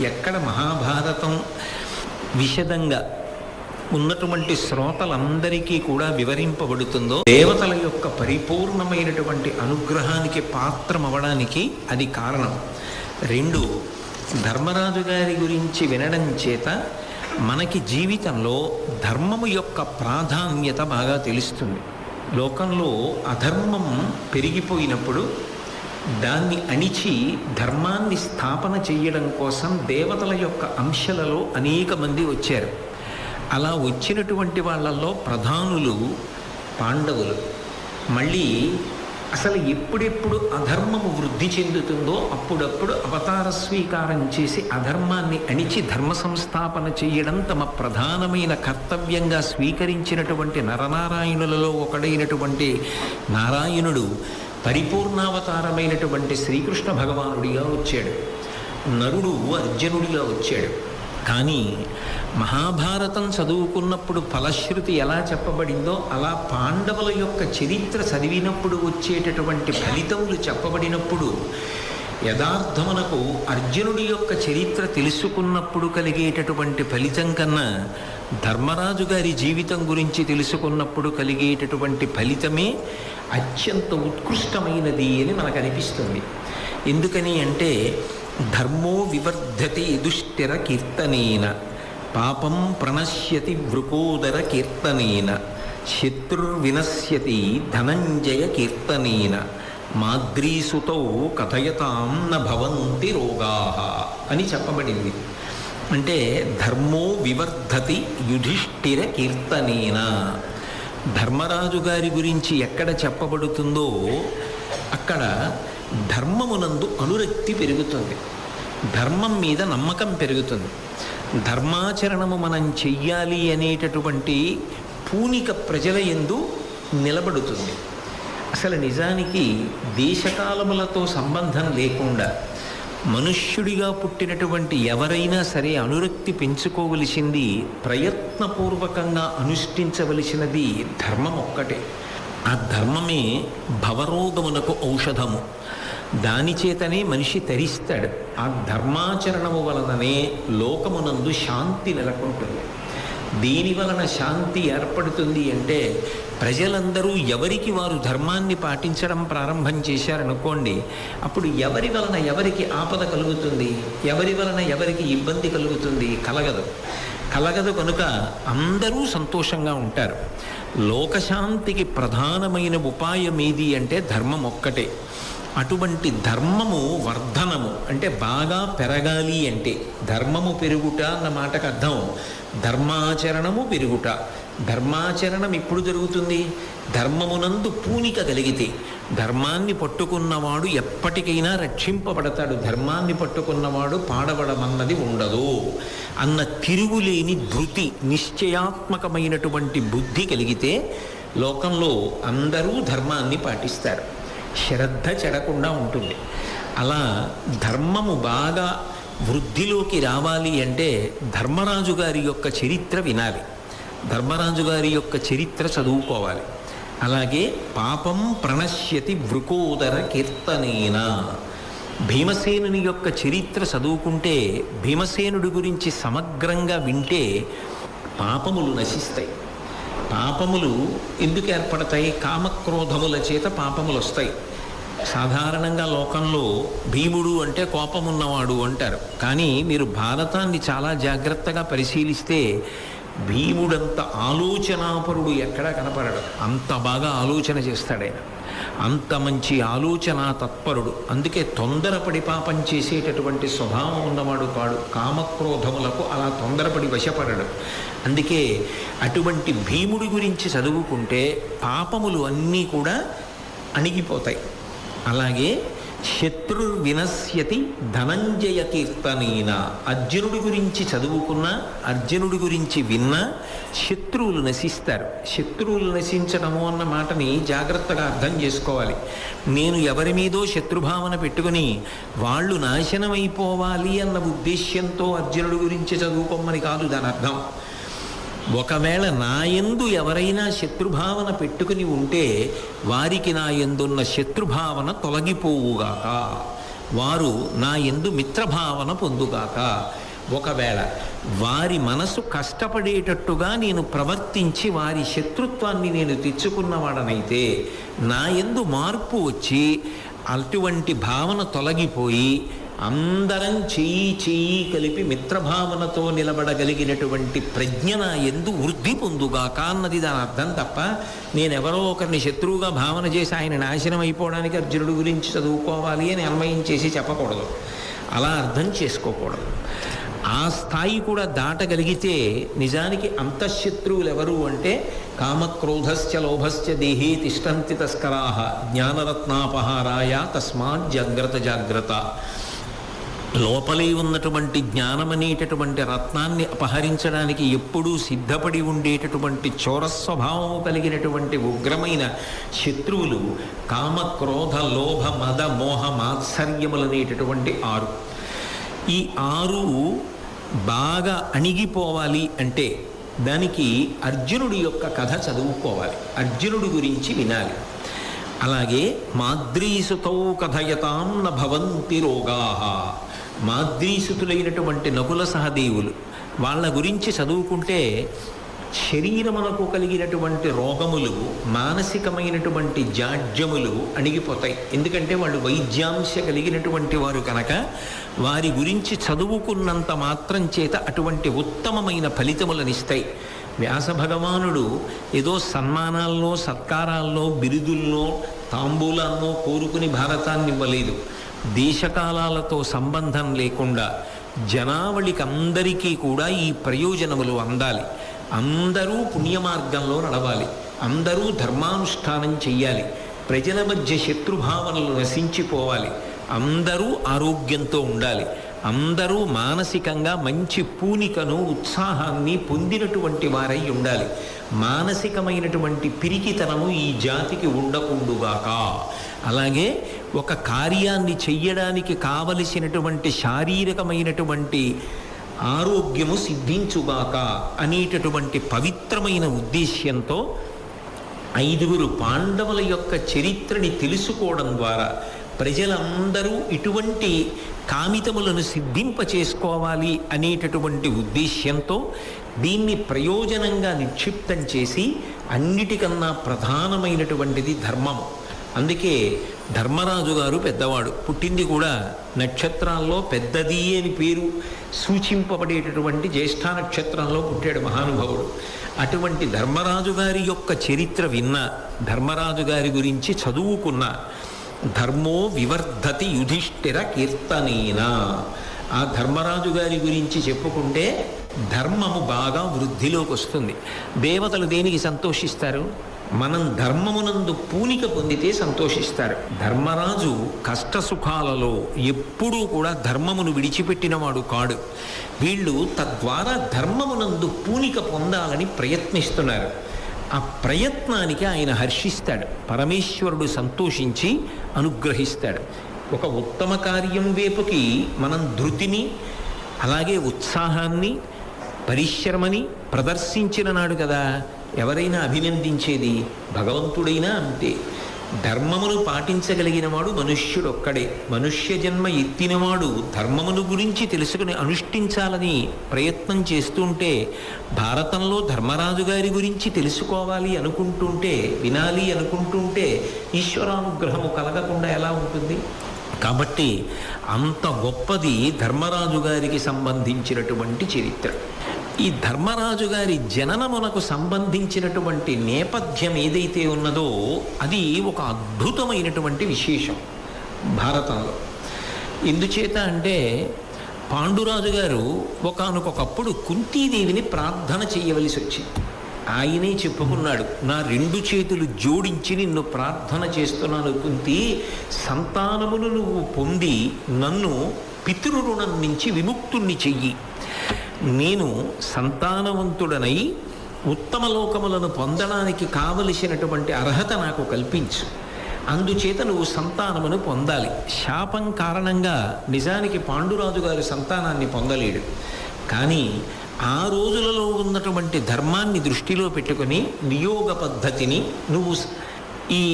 ఎక్కడ మహాభారతం విశదంగా ఉన్నటువంటి శ్రోతలందరికీ కూడా వివరింపబడుతుందో దేవతల యొక్క పరిపూర్ణమైనటువంటి అనుగ్రహానికి పాత్రమవడానికి అది కారణం. రెండు, ధర్మరాజు గారి గురించి వినడం చేత మనకి జీవితంలో ధర్మము యొక్క ప్రాధాన్యత బాగా తెలుస్తుంది. లోకంలో అధర్మం పెరిగిపోయినప్పుడు దాన్ని అణిచి ధర్మాన్ని స్థాపన చేయడం కోసం దేవతల యొక్క అంశలలో అనేక మంది వచ్చారు. అలా వచ్చినటువంటి వాళ్ళల్లో ప్రధానులు పాండవులు. మళ్ళీ అసలు ఎప్పుడెప్పుడు అధర్మము వృద్ధి చెందుతుందో అప్పుడప్పుడు అవతార స్వీకారం చేసి అధర్మాన్ని అణిచి ధర్మ సంస్థాపన చేయడం తమ ప్రధానమైన కర్తవ్యంగా స్వీకరించినటువంటి నరనారాయణులలో ఒకడైనటువంటి నారాయణుడు పరిపూర్ణావతారమైనటువంటి శ్రీకృష్ణ భగవానుడిగా వచ్చాడు. నరుడు అర్జునుడిగా వచ్చాడు. కానీ మహాభారతం చదువుకున్నప్పుడు ఫలశ్రుతి ఎలా చెప్పబడిందో అలా పాండవుల యొక్క చరిత్ర చదివినప్పుడు వచ్చేటటువంటి ఫలితములు చెప్పబడినప్పుడు యథార్థమునకు అర్జునుడి యొక్క చరిత్ర తెలుసుకున్నప్పుడు కలిగేటటువంటి ఫలితం కన్నా ధర్మరాజు గారి జీవితం గురించి తెలుసుకున్నప్పుడు కలిగేటటువంటి ఫలితమే అత్యంత ఉత్కృష్టమైనది అని మనకు అనిపిస్తుంది. ఎందుకని అంటే ధర్మో వివర్ధతే దుష్టిర కీర్తనేన పాపం ప్రణశ్యతి వృకోదర కీర్తనేన శత్రుర్వినశ్యతి ధనంజయ కీర్తనేన మాద్రీసుతో కథయతాం న భవంతి రోగాః అని చెప్పబడింది. అంటే ధర్మో వివర్ధతి యుధిష్ఠిర కీర్తనేన. ధర్మరాజు గారి గురించి ఎక్కడ చెప్పబడుతుందో అక్కడ ధర్మమునందు అనురక్తి పెరుగుతుంది, ధర్మం మీద నమ్మకం పెరుగుతుంది, ధర్మాచరణము మనం చెయ్యాలి అనేటటువంటి పూనిక ప్రజల యందు నిలబడుతుంది. అసలు నిజానికి దేశకాలములతో సంబంధం లేకుండా మనుష్యుడిగా పుట్టినటువంటి ఎవరైనా సరే అనురక్తి పెంచుకోవలసింది, ప్రయత్నపూర్వకంగా అనుష్ఠించవలసినది ధర్మం ఒక్కటే. ఆ ధర్మమే భవరోగమునకు ఔషధము. దాని చేతనే మనిషి తరిస్తాడు. ఆ ధర్మాచరణము వలననే లోకమునందు శాంతి నెలకొంటుంది. దీని వలన శాంతి ఏర్పడుతుంది అంటే ప్రజలందరూ ఎవరికి వారు ధర్మాన్ని పాటించడం ప్రారంభం చేశారనుకోండి, అప్పుడు ఎవరి వలన ఎవరికి ఆపద కలుగుతుంది, ఎవరి వలన ఎవరికి ఇబ్బంది కలుగుతుంది? కలగదు కనుక అందరూ సంతోషంగా ఉంటారు. లోకశాంతికి ప్రధానమైన ఉపాయం ఏది అంటే ధర్మం ఒక్కటే. అటువంటి ధర్మము వర్ధనము అంటే బాగా పెరగాలి అంటే ధర్మము పెరుగుట అన్న మాటకు అర్థం ధర్మాచరణము పెరుగుట. ధర్మాచరణం ఎప్పుడు జరుగుతుంది? ధర్మమునందు పూనిక కలిగితే. ధర్మాన్ని పట్టుకున్నవాడు ఎప్పటికైనా రక్షింపబడతాడు, ధర్మాన్ని పట్టుకున్నవాడు పాడబడమన్నది ఉండదు అన్న తిరుగులేని ధృతి, నిశ్చయాత్మకమైనటువంటి బుద్ధి కలిగితే లోకంలో అందరూ ధర్మాన్ని పాటిస్తారు, శ్రద్ధ చెడకుండా ఉంటుంది. అలా ధర్మము బాగా వృద్ధిలోకి రావాలి అంటే ధర్మరాజు గారి యొక్క చరిత్ర వినాలి, ధర్మరాజు గారి యొక్క చరిత్ర చదువుకోవాలి. అలాగే పాపం ప్రణశ్యతి వృకోదర కీర్తనేన. భీమసేనుని యొక్క చరిత్ర చదువుకుంటే, భీమసేనుడి గురించి సమగ్రంగా వింటే పాపములు నశిస్తాయి. పాపములు ఎందుకు ఏర్పడతాయి? కామక్రోధముల చేత పాపములు వస్తాయి. సాధారణంగా లోకంలో భీముడు అంటే కోపమున్నవాడు అంటారు. కానీ మీరు భారతాన్ని చాలా జాగ్రత్తగా పరిశీలిస్తే భీముడంత ఆలోచనాపరుడు ఎక్కడా కనపడడు. అంత బాగా ఆలోచన చేస్తాడు అంత మంచి ఆలోచన తత్పరుడు. అందుకే తొందరపడి పాపం చేసేటటువంటి స్వభావం ఉన్నవాడు కాడు. కామక్రోధములకు అలా తొందరపడి వశపడడు. అందుకే అటువంటి భీముడి గురించి చదువుకుంటే పాపములు అన్నీ కూడా అణిగిపోతాయి. అలాగే శత్రుర్వినశ్యతి ధనంజయ కీర్తనేన. అర్జునుడి గురించి చదువుకున్న, అర్జునుడి గురించి విన్న శత్రువులు నశిస్తారు. శత్రువులు నశించడము అన్న మాటని జాగ్రత్తగా అర్థం చేసుకోవాలి. నేను ఎవరి మీదో శత్రుభావన పెట్టుకుని వాళ్ళు నాశనమైపోవాలి అన్న ఉద్దేశ్యంతో అర్జునుడి గురించి చదువుకోమని కాదు దాని అర్థం. ఒకవేళ నాయందు ఎవరైనా శత్రుభావన పెట్టుకుని ఉంటే వారికి నాయందున్న శత్రుభావన తొలగిపోవుగాక. వారు నా యందు మిత్రభావన పొందుగాక. ఒకవేళ వారి మనసు కష్టపడేటట్టుగా నేను ప్రవర్తించి వారి శత్రుత్వాన్ని నేను తెచ్చుకున్నవాడనైతే నా యందు మార్పు వచ్చి అటువంటి భావన తొలగిపోయి అందరం చెయ్యి కలిపి మిత్రభావనతో నిలబడగలిగినటువంటి ప్రజ్ఞ నా యందు వృద్ధి పొందుగాక అన్నది దాని అర్థం తప్ప నేనెవరో ఒకరిని శత్రువుగా భావన చేసి ఆయన నాశనం అయిపోవడానికి అర్జునుడి గురించి చదువుకోవాలి అని అన్వయం చేసి చెప్పకూడదు, అలా అర్థం చేసుకోకూడదు. ఆ స్థాయి కూడా దాటగలిగితే నిజానికి అంతఃశత్రువులు ఎవరు అంటే కామక్రోధశ్చ లోభశ్చ దేహే తిష్టంతి తస్కరాః జ్ఞానరత్నాపహారాయ తస్మాత్ జాగ్రత్త జాగ్రత్త. లోపలే ఉన్నటువంటి జ్ఞానమనేటటువంటి రత్నాన్ని అపహరించడానికి ఎప్పుడూ సిద్ధపడి ఉండేటటువంటి చోరస్వభావం కలిగినటువంటి ఉగ్రమైన శత్రువులు కామక్రోధ లోభ మద మోహ మాత్సర్యములనేటటువంటి 6. ఈ 6 బాగా అణిగిపోవాలి అంటే దానికి అర్జునుడి యొక్క కథ చదువుకోవాలి, అర్జునుడి గురించి వినాలి. అలాగే మాద్రీసుతౌ కథయతాం న భవంతి రోగాః, మాద్రీసుతులైనటువంటి నకుల సహదేవులు వాళ్ళ గురించి చదువుకుంటే శరీరమునకు కలిగినటువంటి రోగములు, మానసికమైనటువంటి జాడ్యములు అణిగిపోతాయి. ఎందుకంటే వాళ్ళు వైద్యాంశ కలిగినటువంటి వారు కనుక వారి గురించి చదువుకున్నంత మాత్రం చేత అటువంటి ఉత్తమమైన ఫలితములనిస్తాయి. వ్యాస భగవానుడు ఏదో సన్మానాల్లో సత్కారాల్లో బిరుదుల్లో తాంబూలాల్లో కోరుకుని భారతాన్ని ఇవ్వలేదు. దేశకాలాలతో సంబంధం లేకుండా జనావళికి అందరికీ కూడా ఈ ప్రయోజనములు అందాలి. అందరూ పుణ్యమార్గంలో నడవాలి, అందరూ ధర్మానుష్ఠానం చెయ్యాలి, ప్రజల మధ్య శత్రుభావనలు నశించిపోవాలి, అందరూ ఆరోగ్యంతో ఉండాలి, అందరూ మానసికంగా మంచి పూనికను ఉత్సాహాన్ని పొందినటువంటి వారై ఉండాలి. మానసికమైనటువంటి పిరికితనము ఈ జాతికి ఉండకుండుగాక. అలాగే ఒక కార్యాన్ని చెయ్యడానికి కావలసినటువంటి శారీరకమైనటువంటి ఆరోగ్యము సిద్ధించుగాక అనేటటువంటి పవిత్రమైన ఉద్దేశ్యంతో 5 పాండవుల యొక్క చరిత్రని తెలుసుకోవడం ద్వారా ప్రజలందరూ ఇటువంటి కామితములను సిద్ధింపచేసుకోవాలి అనేటటువంటి ఉద్దేశ్యంతో దీన్ని ప్రయోజనంగా నిక్షిప్తం చేసి అన్నిటికన్నా ప్రధానమైనటువంటిది ధర్మము. అందుకే ధర్మరాజు గారు పెద్దవాడు, పుట్టింది కూడా నక్షత్రాల్లో పెద్దది అని పేరు సూచింపబడేటటువంటి జ్యేష్ఠ నక్షత్రంలో పుట్టాడు మహానుభావుడు. అటువంటి ధర్మరాజు గారి యొక్క చరిత్ర విన్న, ధర్మరాజు గారి గురించి చదువుకున్న ధర్మో వివర్ధతి యుధిష్ఠిర కీర్తనేన, ఆ ధర్మరాజు గారి గురించి చెప్పుకుంటే ధర్మము బాగా వృద్ధిలోకి వస్తుంది. దేవతలు దేనికి సంతోషిస్తారు? మనం ధర్మమునందు పూనిక పొందితే సంతోషిస్తారు. ధర్మరాజు కష్టసుఖాలలో ఎప్పుడూ కూడా ధర్మమును విడిచిపెట్టినవాడు కాడు. వీళ్ళు తద్వారా ధర్మమునందు పూనిక పొందాలని ప్రయత్నిస్తున్నారు. ఆ ప్రయత్నానికి ఆయన హర్షిస్తాడు, పరమేశ్వరుడు సంతోషించి అనుగ్రహిస్తాడు. ఒక ఉత్తమ కార్యం వైపుకి మనం ధృతిని అలాగే ఉత్సాహాన్ని పరిశ్రమని ప్రదర్శించిన నాడు కదా ఎవరైనా అభినందించేది. భగవంతుడైనా అంతే. ధర్మమును పాటించగలిగినవాడు మనుష్యుడొక్కడే. మనుష్య జన్మ ఎత్తినవాడు ధర్మమును గురించి తెలుసుకుని అనుష్ఠించాలని ప్రయత్నం చేస్తుంటే, భారతంలో ధర్మరాజు గారి గురించి తెలుసుకోవాలి అనుకుంటుంటే, వినాలి అనుకుంటుంటే ఈశ్వరానుగ్రహము కలగకుండా ఎలా ఉంటుంది? కాబట్టి అంత గొప్పది ధర్మరాజు గారికి సంబంధించినటువంటి చరిత్ర. ఈ ధర్మరాజు గారి జననమునకు సంబంధించినటువంటి నేపథ్యం ఏదైతే ఉన్నదో అది ఒక అద్భుతమైనటువంటి విశేషం భారతంలో. ఎందుచేత అంటే పాండురాజు గారు ఒకానొకప్పుడు కుంతీదేవిని ప్రార్థన చేయవలసి వచ్చింది. ఆయనే చెప్పుకున్నాడు, నా 2 చేతులు జోడించి నిన్ను ప్రార్థన చేస్తున్నాను కుంతి, సంతానమును నువ్వు పొంది నన్ను పితృరుణం నుంచి విముక్తుణ్ణి చెయ్యి. నేను సంతానవంతుడనై ఉత్తమ లోకములను పొందడానికి కావలసినటువంటి అర్హత నాకు కల్పించు. అందుచేత నువ్వు సంతానమును పొందాలి. శాపం కారణంగా నిజానికి పాండురాజు గారి సంతానాన్ని పొందలేడు. కానీ ఆ రోజులలో ఉన్నటువంటి ధర్మాన్ని దృష్టిలో పెట్టుకొని నియోగ పద్ధతిని నువ్వు ఈ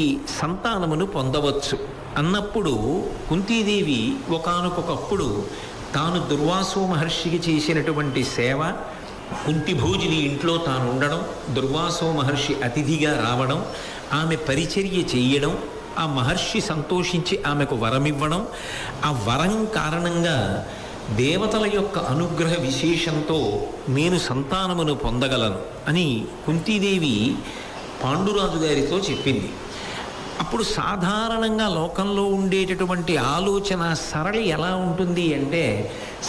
సంతానమును పొందవచ్చు. అన్నప్పుడు కుంతీదేవి ఒకానొకప్పుడు తాను దుర్వాసో మహర్షికి చేసినటువంటి సేవ, కుంతిభోజిని ఇంట్లో తాను ఉండడం, దుర్వాసో మహర్షి అతిథిగా రావడం, ఆమె పరిచర్య చెయ్యడం, ఆ మహర్షి సంతోషించి ఆమెకు వరమివ్వడం, ఆ వరం కారణంగా దేవతల యొక్క అనుగ్రహ విశేషంతో నేను సంతానమును పొందగలను అని కుంతీదేవి పాండురాజు గారితో చెప్పింది. అప్పుడు సాధారణంగా లోకంలో ఉండేటటువంటి ఆలోచన సరళి ఎలా ఉంటుంది అంటే,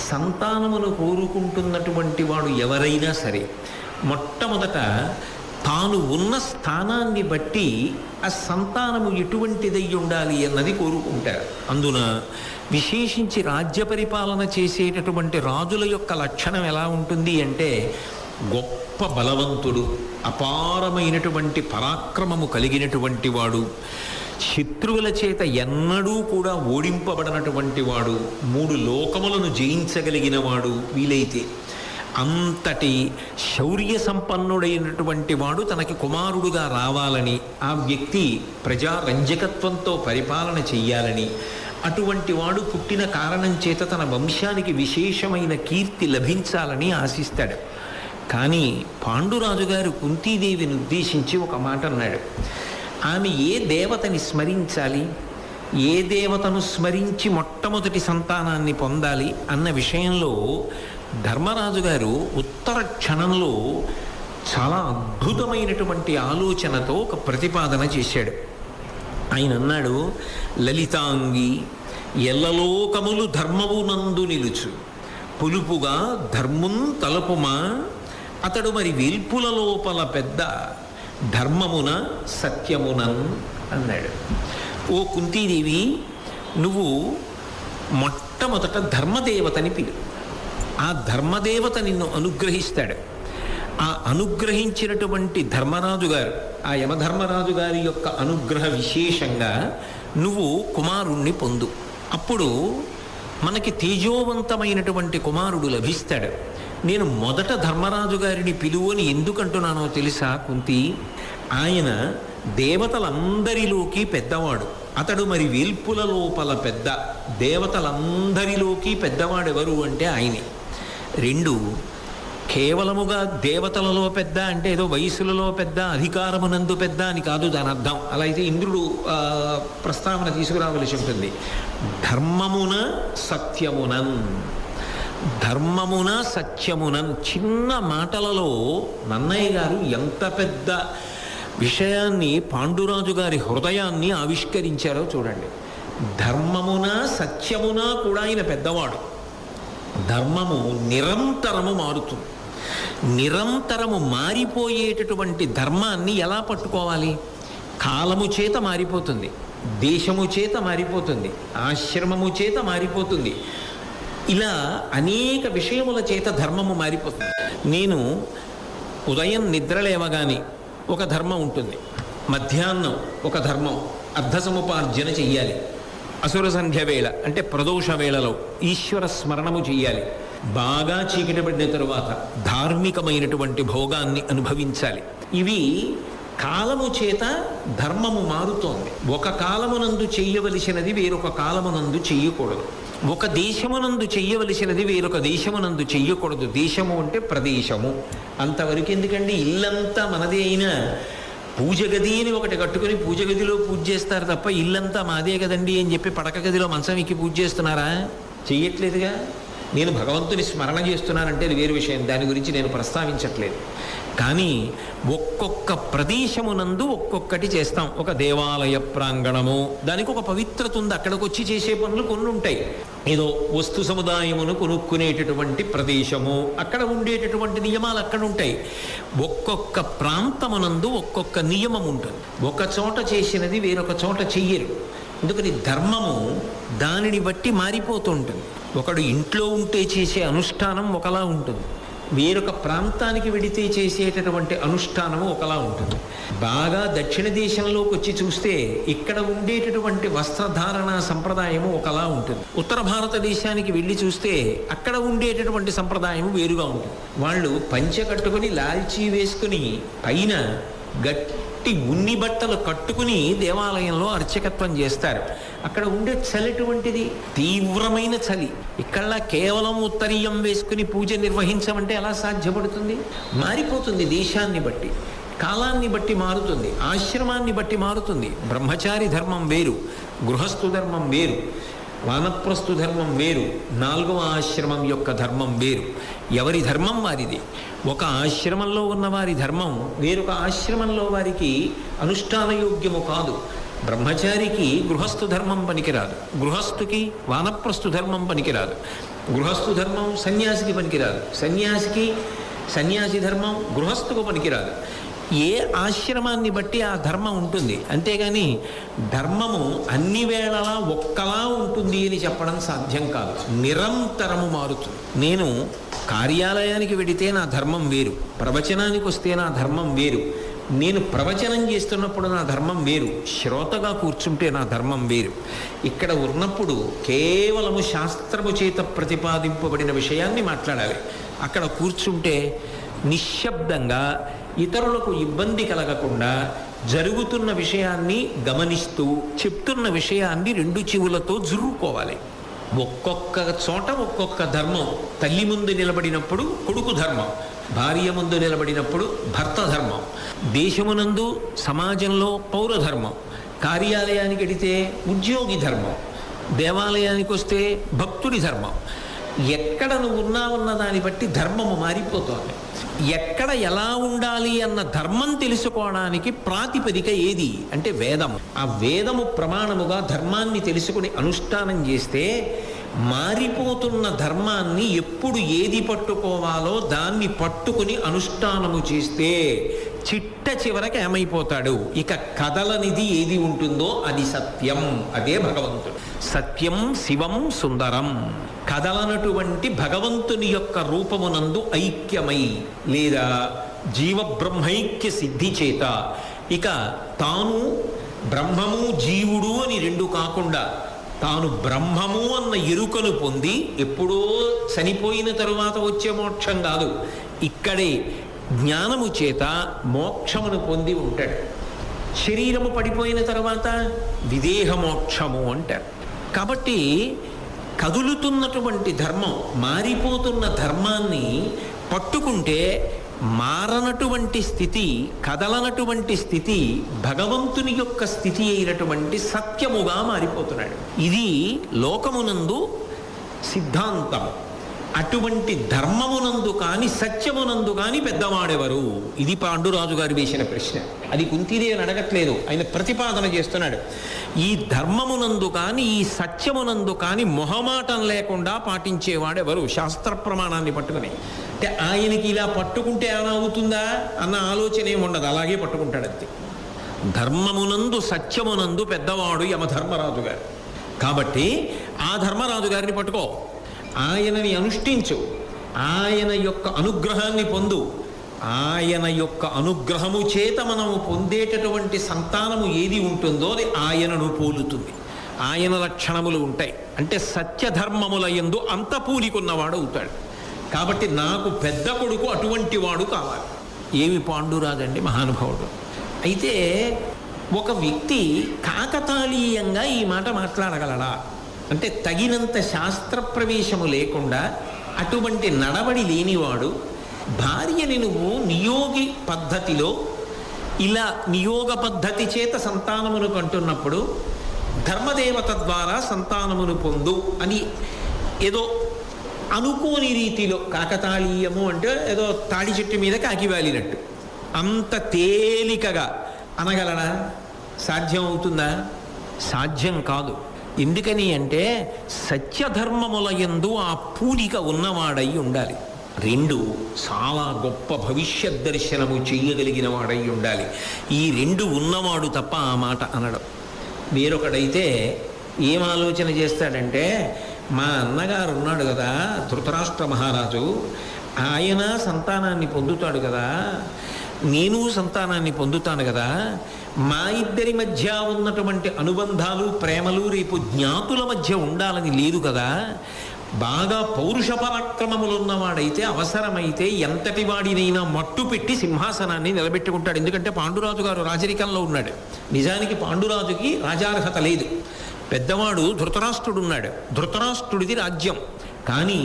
సంతానమును కోరుకుంటున్నటువంటి వాడు ఎవరైనా సరే మొట్టమొదట తాను ఉన్న స్థానాన్ని బట్టి ఆ సంతానము ఎటువంటిదై ఉండాలి అన్నది కోరుకుంటారు. అందున విశేషించి రాజ్య పరిపాలన చేసేటటువంటి రాజుల యొక్క లక్షణం ఎలా ఉంటుంది అంటే, గొప్ప బలవంతుడు, అపారమైనటువంటి పరాక్రమము కలిగినటువంటి వాడు, శత్రువుల చేత ఎన్నడూ కూడా ఓడింపబడినటువంటి వాడు, 3 లోకములను జయించగలిగిన వాడు వీలైతే, అంతటి శౌర్య సంపన్నుడైనటువంటి వాడు తనకి కుమారుడుగా రావాలని, ఆ వ్యక్తి ప్రజారంజకత్వంతో పరిపాలన చెయ్యాలని, అటువంటి వాడు పుట్టిన కారణం చేత తన వంశానికి విశేషమైన కీర్తి లభించాలని ఆశిస్తాడు. కానీ పాండురాజు గారు కుంతీదేవిని ఉద్దేశించి ఒక మాట అన్నాడు. ఆమె ఏ దేవతని స్మరించాలి, ఏ దేవతను స్మరించి మొట్టమొదటి సంతానాన్ని పొందాలి అన్న విషయంలో ధర్మరాజు గారు ఉత్తర క్షణంలో చాలా అద్భుతమైనటువంటి ఆలోచనతో ఒక ప్రతిపాదన చేశాడు. ఆయన అన్నాడు, లలితాంగి ఎల్లలోకములు ధర్మము నందు నిలుచు, పులుపుగా ధర్మున్ తలపుమా, అతడు మరి వేల్పుల లోపల పెద్ద, ధర్మమున సత్యమునన్ అన్నాడు. ఓ కుంతీదేవి, నువ్వు మొట్టమొదట ధర్మదేవతని పిలు. ఆ ధర్మదేవత నిన్ను అనుగ్రహిస్తాడు. ఆ అనుగ్రహించినటువంటి ధర్మరాజు గారు, ఆ యమధర్మరాజు గారి యొక్క అనుగ్రహ విశేషంగా నువ్వు కుమారుణ్ణి పొందు. అప్పుడు మనకి తేజోవంతమైనటువంటి కుమారుడు లభిస్తాడు. నేను మొదట ధర్మరాజు గారిని పిలువని ఎందుకంటున్నానో తెలుసా కుంతి? ఆయన దేవతలందరిలోకి పెద్దవాడు. అతడు మరి వేల్పుల లోపల పెద్ద. దేవతలందరిలోకి పెద్దవాడెవరు అంటే ఆయనే. 2, కేవలముగా దేవతలలో పెద్ద అంటే ఏదో వయసులలో పెద్ద, అధికారమునందు పెద్ద అని కాదు దాని అర్థం. అలా అయితే ఇంద్రుడు ప్రస్తావన తీసుకురావలసి ఉంటుంది. ధర్మమున సత్యమునన్, ధర్మమున సత్యమునన్. చిన్న మాటలలో నన్నయ్య గారు ఎంత పెద్ద విషయాన్ని, పాండురాజు గారి హృదయాన్ని ఆవిష్కరించారో చూడండి. ధర్మమున సత్యమున కూడా ఆయన పెద్దవాడు. ధర్మము నిరంతరము మారుతుంది. నిరంతరము మారిపోయేటటువంటి ధర్మాన్ని ఎలా పట్టుకోవాలి? కాలము చేత మారిపోతుంది, దేశము చేత మారిపోతుంది, ఆశ్రమము చేత మారిపోతుంది. ఇలా అనేక విషయముల చేత ధర్మము మారిపోతుంది. నేను ఉదయం నిద్రలేవగానే ఒక ధర్మం ఉంటుంది, మధ్యాహ్నం ఒక ధర్మం, అర్ధసముపార్జన చెయ్యాలి, అసుర సంధ్య వేళ అంటే ప్రదోష వేళలో ఈశ్వర స్మరణము చెయ్యాలి, బాగా చీకటి పడిన తరువాత ధార్మికమైనటువంటి భోగాన్ని అనుభవించాలి. ఇవి కాలము చేత ధర్మము మారుతోంది. ఒక కాలమునందు చెయ్యవలసినది వేరొక కాలమునందు చెయ్యకూడదు. ఒక దేశమునందు చెయ్యవలసినది వేరొక దేశమునందు చెయ్యకూడదు. దేశము అంటే ప్రదేశము. అంతవరకు ఎందుకండి? ఇల్లంతా మనదే అయినా పూజ గది అని ఒకటి కట్టుకుని పూజ గదిలో పూజ చేస్తారు తప్ప ఇల్లంతా మాదే కదండి అని చెప్పి పడక గదిలో మంచం ఎక్కి పూజ చేస్తున్నారా? చెయ్యట్లేదుగా. నేను భగవంతుని స్మరణ చేస్తున్నానంటే అది వేరు విషయం, దాని గురించి నేను ప్రస్తావించట్లేదు. కానీ ఒక్కొక్క ప్రదేశమునందు ఒక్కొక్కటి చేస్తాం. ఒక దేవాలయ ప్రాంగణము, దానికి ఒక పవిత్రత ఉంది. అక్కడికి వచ్చి చేసే పనులు కొన్ని ఉంటాయి. ఏదో వస్తు సముదాయమును కొనుక్కునేటటువంటి ప్రదేశము, అక్కడ ఉండేటటువంటి నియమాలు అక్కడ ఉంటాయి. ఒక్కొక్క ప్రాంతమునందు ఒక్కొక్క నియమం ఉంటుంది. ఒక చోట చేసినది వేరొక చోట చెయ్యరు. ఎందుకని? ధర్మము దానిని బట్టి మారిపోతూ ఉంటుంది. ఒకడు ఇంట్లో ఉంటే చేసే అనుష్ఠానం ఒకలా ఉంటుంది, వేరొక ప్రాంతానికి వెడితే చేసేటటువంటి అనుష్ఠానము ఒకలా ఉంటుంది. బాగా దక్షిణ దేశంలోకి వచ్చి చూస్తే ఇక్కడ ఉండేటటువంటి వస్త్రధారణ సంప్రదాయము ఒకలా ఉంటుంది. ఉత్తర భారతదేశానికి వెళ్ళి చూస్తే అక్కడ ఉండేటటువంటి సంప్రదాయము వేరుగా ఉంటుంది. వాళ్ళు పంచె కట్టుకుని లాల్చీ వేసుకుని పైన గట్టి ఉన్ని బట్టలు కట్టుకుని దేవాలయంలో అర్చకత్వం చేస్తారు. అక్కడ ఉండే చలి ఎటువంటిది, తీవ్రమైన చలి. ఇక్కడ కేవలం ఉత్తరీయం వేసుకుని పూజ నిర్వహించమంటే ఎలా సాధ్యపడుతుంది? మారిపోతుంది, దేశాన్ని బట్టి కాలాన్ని బట్టి మారుతుంది, ఆశ్రమాన్ని బట్టి మారుతుంది. బ్రహ్మచారి ధర్మం వేరు, గృహస్థు ధర్మం వేరు, వానప్రస్థు ధర్మం వేరు, 4వ ఆశ్రమం యొక్క ధర్మం వేరు. ఎవరి ధర్మం వారిది. ఒక ఆశ్రమంలో ఉన్న వారి ధర్మం వేరొక ఆశ్రమంలో వారికి అనుష్ఠానయోగ్యము కాదు. బ్రహ్మచారికి గృహస్థు ధర్మం పనికిరాదు, గృహస్థుకి వానప్రస్థు ధర్మం పనికిరాదు, గృహస్థు ధర్మం సన్యాసికి పనికిరాదు, సన్యాసి ధర్మం గృహస్థుకు పనికిరాదు. ఏ ఆశ్రమాన్ని బట్టి ఆ ధర్మం ఉంటుంది. అంతేగాని ధర్మము అన్ని వేళలా ఒక్కలా ఉంటుంది అని చెప్పడం సాధ్యం కాదు. నిరంతరము మారుతుంది. నేను కార్యాలయానికి వెడితే నా ధర్మం వేరు, ప్రవచనానికి వస్తే నా ధర్మం వేరు, నేను ప్రవచనం చేస్తున్నప్పుడు నా ధర్మం వేరు, శ్రోతగా కూర్చుంటే నా ధర్మం వేరు. ఇక్కడ ఉన్నప్పుడు కేవలము శాస్త్రము చేత ప్రతిపాదింపబడిన విషయాన్ని మాట్లాడాలి. అక్కడ కూర్చుంటే నిశ్శబ్దంగా ఇతరులకు ఇబ్బంది కలగకుండా జరుగుతున్న విషయాన్ని గమనిస్తూ చెప్తున్న విషయాన్ని 2 చెవులతో జుర్రుకోవాలి. ఒక్కొక్క చోట ఒక్కొక్క ధర్మం. తల్లి ముందు నిలబడినప్పుడు కొడుకు ధర్మం, భార్య ముందు నిలబడినప్పుడు భర్త ధర్మం, దేశమునందు సమాజంలో పౌరధర్మం, కార్యాలయానికి వెడితే ఉద్యోగి ధర్మం, దేవాలయానికి వస్తే భక్తుడి ధర్మం. ఎక్కడ నువ్వు ఉన్నావన్న దాన్ని బట్టి ధర్మము మారిపోతుంది. ఎక్కడ ఎలా ఉండాలి అన్న ధర్మం తెలుసుకోవడానికి ప్రాతిపదిక ఏది అంటే వేదము. ఆ వేదము ప్రమాణముగా ధర్మాన్ని తెలుసుకుని అనుష్ఠానం చేస్తే మారిపోతున్న ధర్మాన్ని ఎప్పుడు ఏది పట్టుకోవాలో దాన్ని పట్టుకుని అనుష్ఠానము చేస్తే చిట్ట చివరికి ఏమైపోతాడు? ఇక కదలనిది ఏది ఉంటుందో అది సత్యం, అదే భగవంతుడు. సత్యం శివం సుందరం. కదలనటువంటి భగవంతుని యొక్క రూపమునందు ఐక్యమై లేదా జీవబ్రహ్మైక్య సిద్ధి చేత ఇక తాను బ్రహ్మము జీవుడు అని 2 కాకుండా తాను బ్రహ్మము అన్న ఎరుకను పొంది ఎప్పుడో చనిపోయిన తరువాత వచ్చే మోక్షం కాదు, ఇక్కడే జ్ఞానము చేత మోక్షమును పొంది ఉంటాడు. శరీరము పడిపోయిన తర్వాత విదేహ మోక్షము అంటారు. కాబట్టి కదులుతున్నటువంటి ధర్మం, మారిపోతున్న ధర్మాన్ని పట్టుకుంటే మారనటువంటి స్థితి, కదలనటువంటి స్థితి భగవంతుని యొక్క స్థితి అయినటువంటి సత్యముగా మారిపోతున్నాడు. ఇది లోకమునందు సిద్ధాంతం. అటువంటి ధర్మమునందు కాని సత్యమునందు కాని పెద్దవాడెవరు? ఇది పాండురాజు గారు వేసిన ప్రశ్న. అది కుంతీదేవిని అడగట్లేదు, ఆయన ప్రతిపాదన చేస్తున్నాడు. ఈ ధర్మమునందు కాని ఈ సత్యమునందు కాని మొహమాటం లేకుండా పాటించేవాడెవరు? శాస్త్ర ప్రమాణాన్ని పట్టుకుని. అంటే ఆయనకి ఇలా పట్టుకుంటే ఏమైనా అవుతుందా అన్న ఆలోచన ఏమి ఉండదు, అలాగే పట్టుకుంటాడు అంతే. ధర్మమునందు సత్యమునందు పెద్దవాడు యమధర్మరాజు గారు. కాబట్టి ఆ ధర్మరాజు గారిని పట్టుకో, ఆయనని అనుష్ఠించు, ఆయన యొక్క అనుగ్రహాన్ని పొందు. ఆయన యొక్క అనుగ్రహము చేత మనము పొందేటటువంటి సంతానము ఏది ఉంటుందో అది ఆయనను పోలుతుంది. ఆయన లక్షణములు ఉంటాయి. అంటే సత్యధర్మముల యందు అంత పూనికున్నవాడు అవుతాడు. కాబట్టి నాకు పెద్ద కొడుకు అటువంటి వాడు కావాలి. ఏమి పాండురాజండి మహానుభావుడు. అయితే ఒక వ్యక్తి కాకతాళీయంగా ఈ మాట మాట్లాడగలడా అంటే తగినంత శాస్త్ర ప్రవేశము లేకుండా అటువంటి నడవడి లేనివాడు భార్యని నువ్వు నియోగి పద్ధతిలో ఇలా నియోగ పద్ధతి చేత సంతానమును కంటున్నప్పుడు ధర్మదేవత ద్వారా సంతానమును పొందు అని ఏదో అనుకోని రీతిలో, కాకతాళీయము అంటే ఏదో తాడి చెట్టు మీద కాకివాలినట్టు అంత తేలికగా అనగలనా? సాధ్యం అవుతుందా? సాధ్యం కాదు. ఎందుకని అంటే సత్యధర్మముల యందు ఆ పూనిక ఉన్నవాడై ఉండాలి. 2 చాలా గొప్ప భవిష్యత్ దర్శనము చెయ్యగలిగిన వాడై ఉండాలి. ఈ 2 ఉన్నవాడు తప్ప ఆ మాట అనడం. వేరొకడైతే ఏం ఆలోచన చేస్తాడంటే, మా అన్నగారు ఉన్నాడు కదా ధృతరాష్ట్ర మహారాజు, ఆయన సంతానాన్ని పొందుతాడు కదా, నేను సంతానాన్ని పొందుతాను కదా, మా ఇద్దరి మధ్య ఉన్నటువంటి అనుబంధాలు ప్రేమలు రేపు జ్ఞాతుల మధ్య ఉండాలని లేదు కదా, బాగా పౌరుష పరాక్రమములున్నవాడైతే అవసరమైతే ఎంతటి వాడినైనా మట్టు పెట్టి సింహాసనాన్ని నిలబెట్టుకుంటాడు. ఎందుకంటే పాండురాజు గారు రాజరికంలో ఉన్నాడు. నిజానికి పాండురాజుకి రాజార్హత లేదు. పెద్దవాడు ధృతరాష్ట్రుడు ఉన్నాడు. ధృతరాష్ట్రుడిది రాజ్యం. కానీ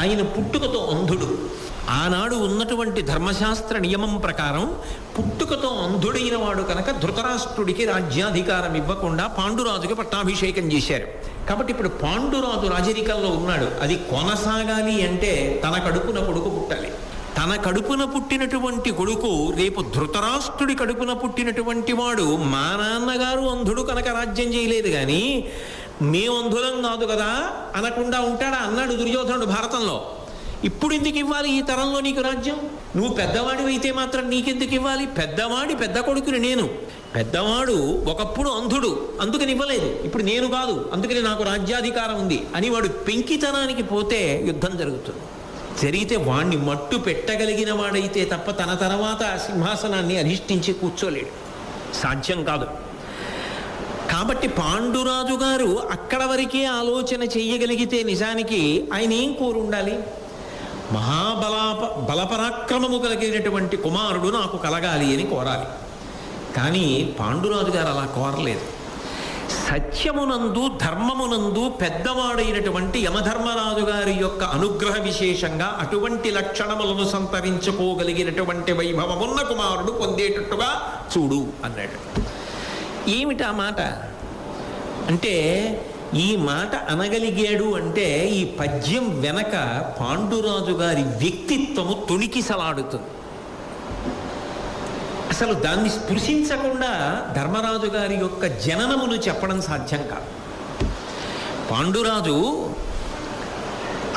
ఆయన పుట్టుకతో అంధుడు. ఆనాడు ఉన్నటువంటి ధర్మశాస్త్ర నియమం ప్రకారం పుట్టుకతో అంధుడైన వాడు కనుక ధృతరాష్ట్రుడికి రాజ్యాధికారం ఇవ్వకుండా పాండురాజుకి పట్టాభిషేకం చేశారు. కాబట్టి ఇప్పుడు పాండురాజు రాజరికంలో ఉన్నాడు. అది కొనసాగాలి అంటే తన కడుపున కొడుకు పుట్టాలి. తన కడుపున పుట్టినటువంటి కొడుకు రేపు ధృతరాష్ట్రుడి కడుపున పుట్టినటువంటి వాడు మా నాన్నగారు అంధుడు కనుక రాజ్యం చేయలేదు కానీ మేము అంధులం కాదు కదా అనకుండా ఉంటాడా అన్నాడు దుర్యోధనుడు భారతంలో. ఇప్పుడు ఎందుకు ఇవ్వాలి ఈ తరంలో నీకు రాజ్యం? నువ్వు పెద్దవాడివి అయితే మాత్రం నీకెందుకు ఇవ్వాలి? పెద్దవాడి పెద్ద కొడుకుని నేను. పెద్దవాడు ఒకప్పుడు అంధుడు అందుకని ఇవ్వలేదు, ఇప్పుడు నేను కాదు అందుకని నాకు రాజ్యాధికారం ఉంది అని వాడు పెంకితనానికి పోతే యుద్ధం జరుగుతుంది. జరిగితే వాణ్ణి మట్టు పెట్టగలిగిన వాడైతే తప్ప తన తర్వాత సింహాసనాన్ని అధిష్ఠించి కూర్చోలేడు, సాధ్యం కాదు. కాబట్టి పాండురాజు గారు అక్కడ వరకే ఆలోచన చెయ్యగలిగితే నిజానికి ఆయన ఏం కోరుండాలి? బలపరాక్రమము కలిగినటువంటి కుమారుడు నాకు కలగాలి అని కోరాలి. కానీ పాండురాజు గారు అలా కోరలేదు. సత్యమునందు ధర్మమునందు పెద్దవాడైనటువంటి యమధర్మరాజు గారి యొక్క అనుగ్రహ విశేషంగా అటువంటి లక్షణములను సంతరించుకోగలిగినటువంటి వైభవమున్న కుమారుడు పొందేటట్టుగా చూడు అన్నాడు. ఏమిటా మాట అంటే, ఈ మాట అనగలిగాడు అంటే ఈ పద్యం వెనక పాండురాజు గారి వ్యక్తిత్వము తొణికిసలాడుతుంది. అసలు దాన్ని స్పృశించకుండా ధర్మరాజు గారి యొక్క జననమును చెప్పడం సాధ్యం కాదు. పాండురాజు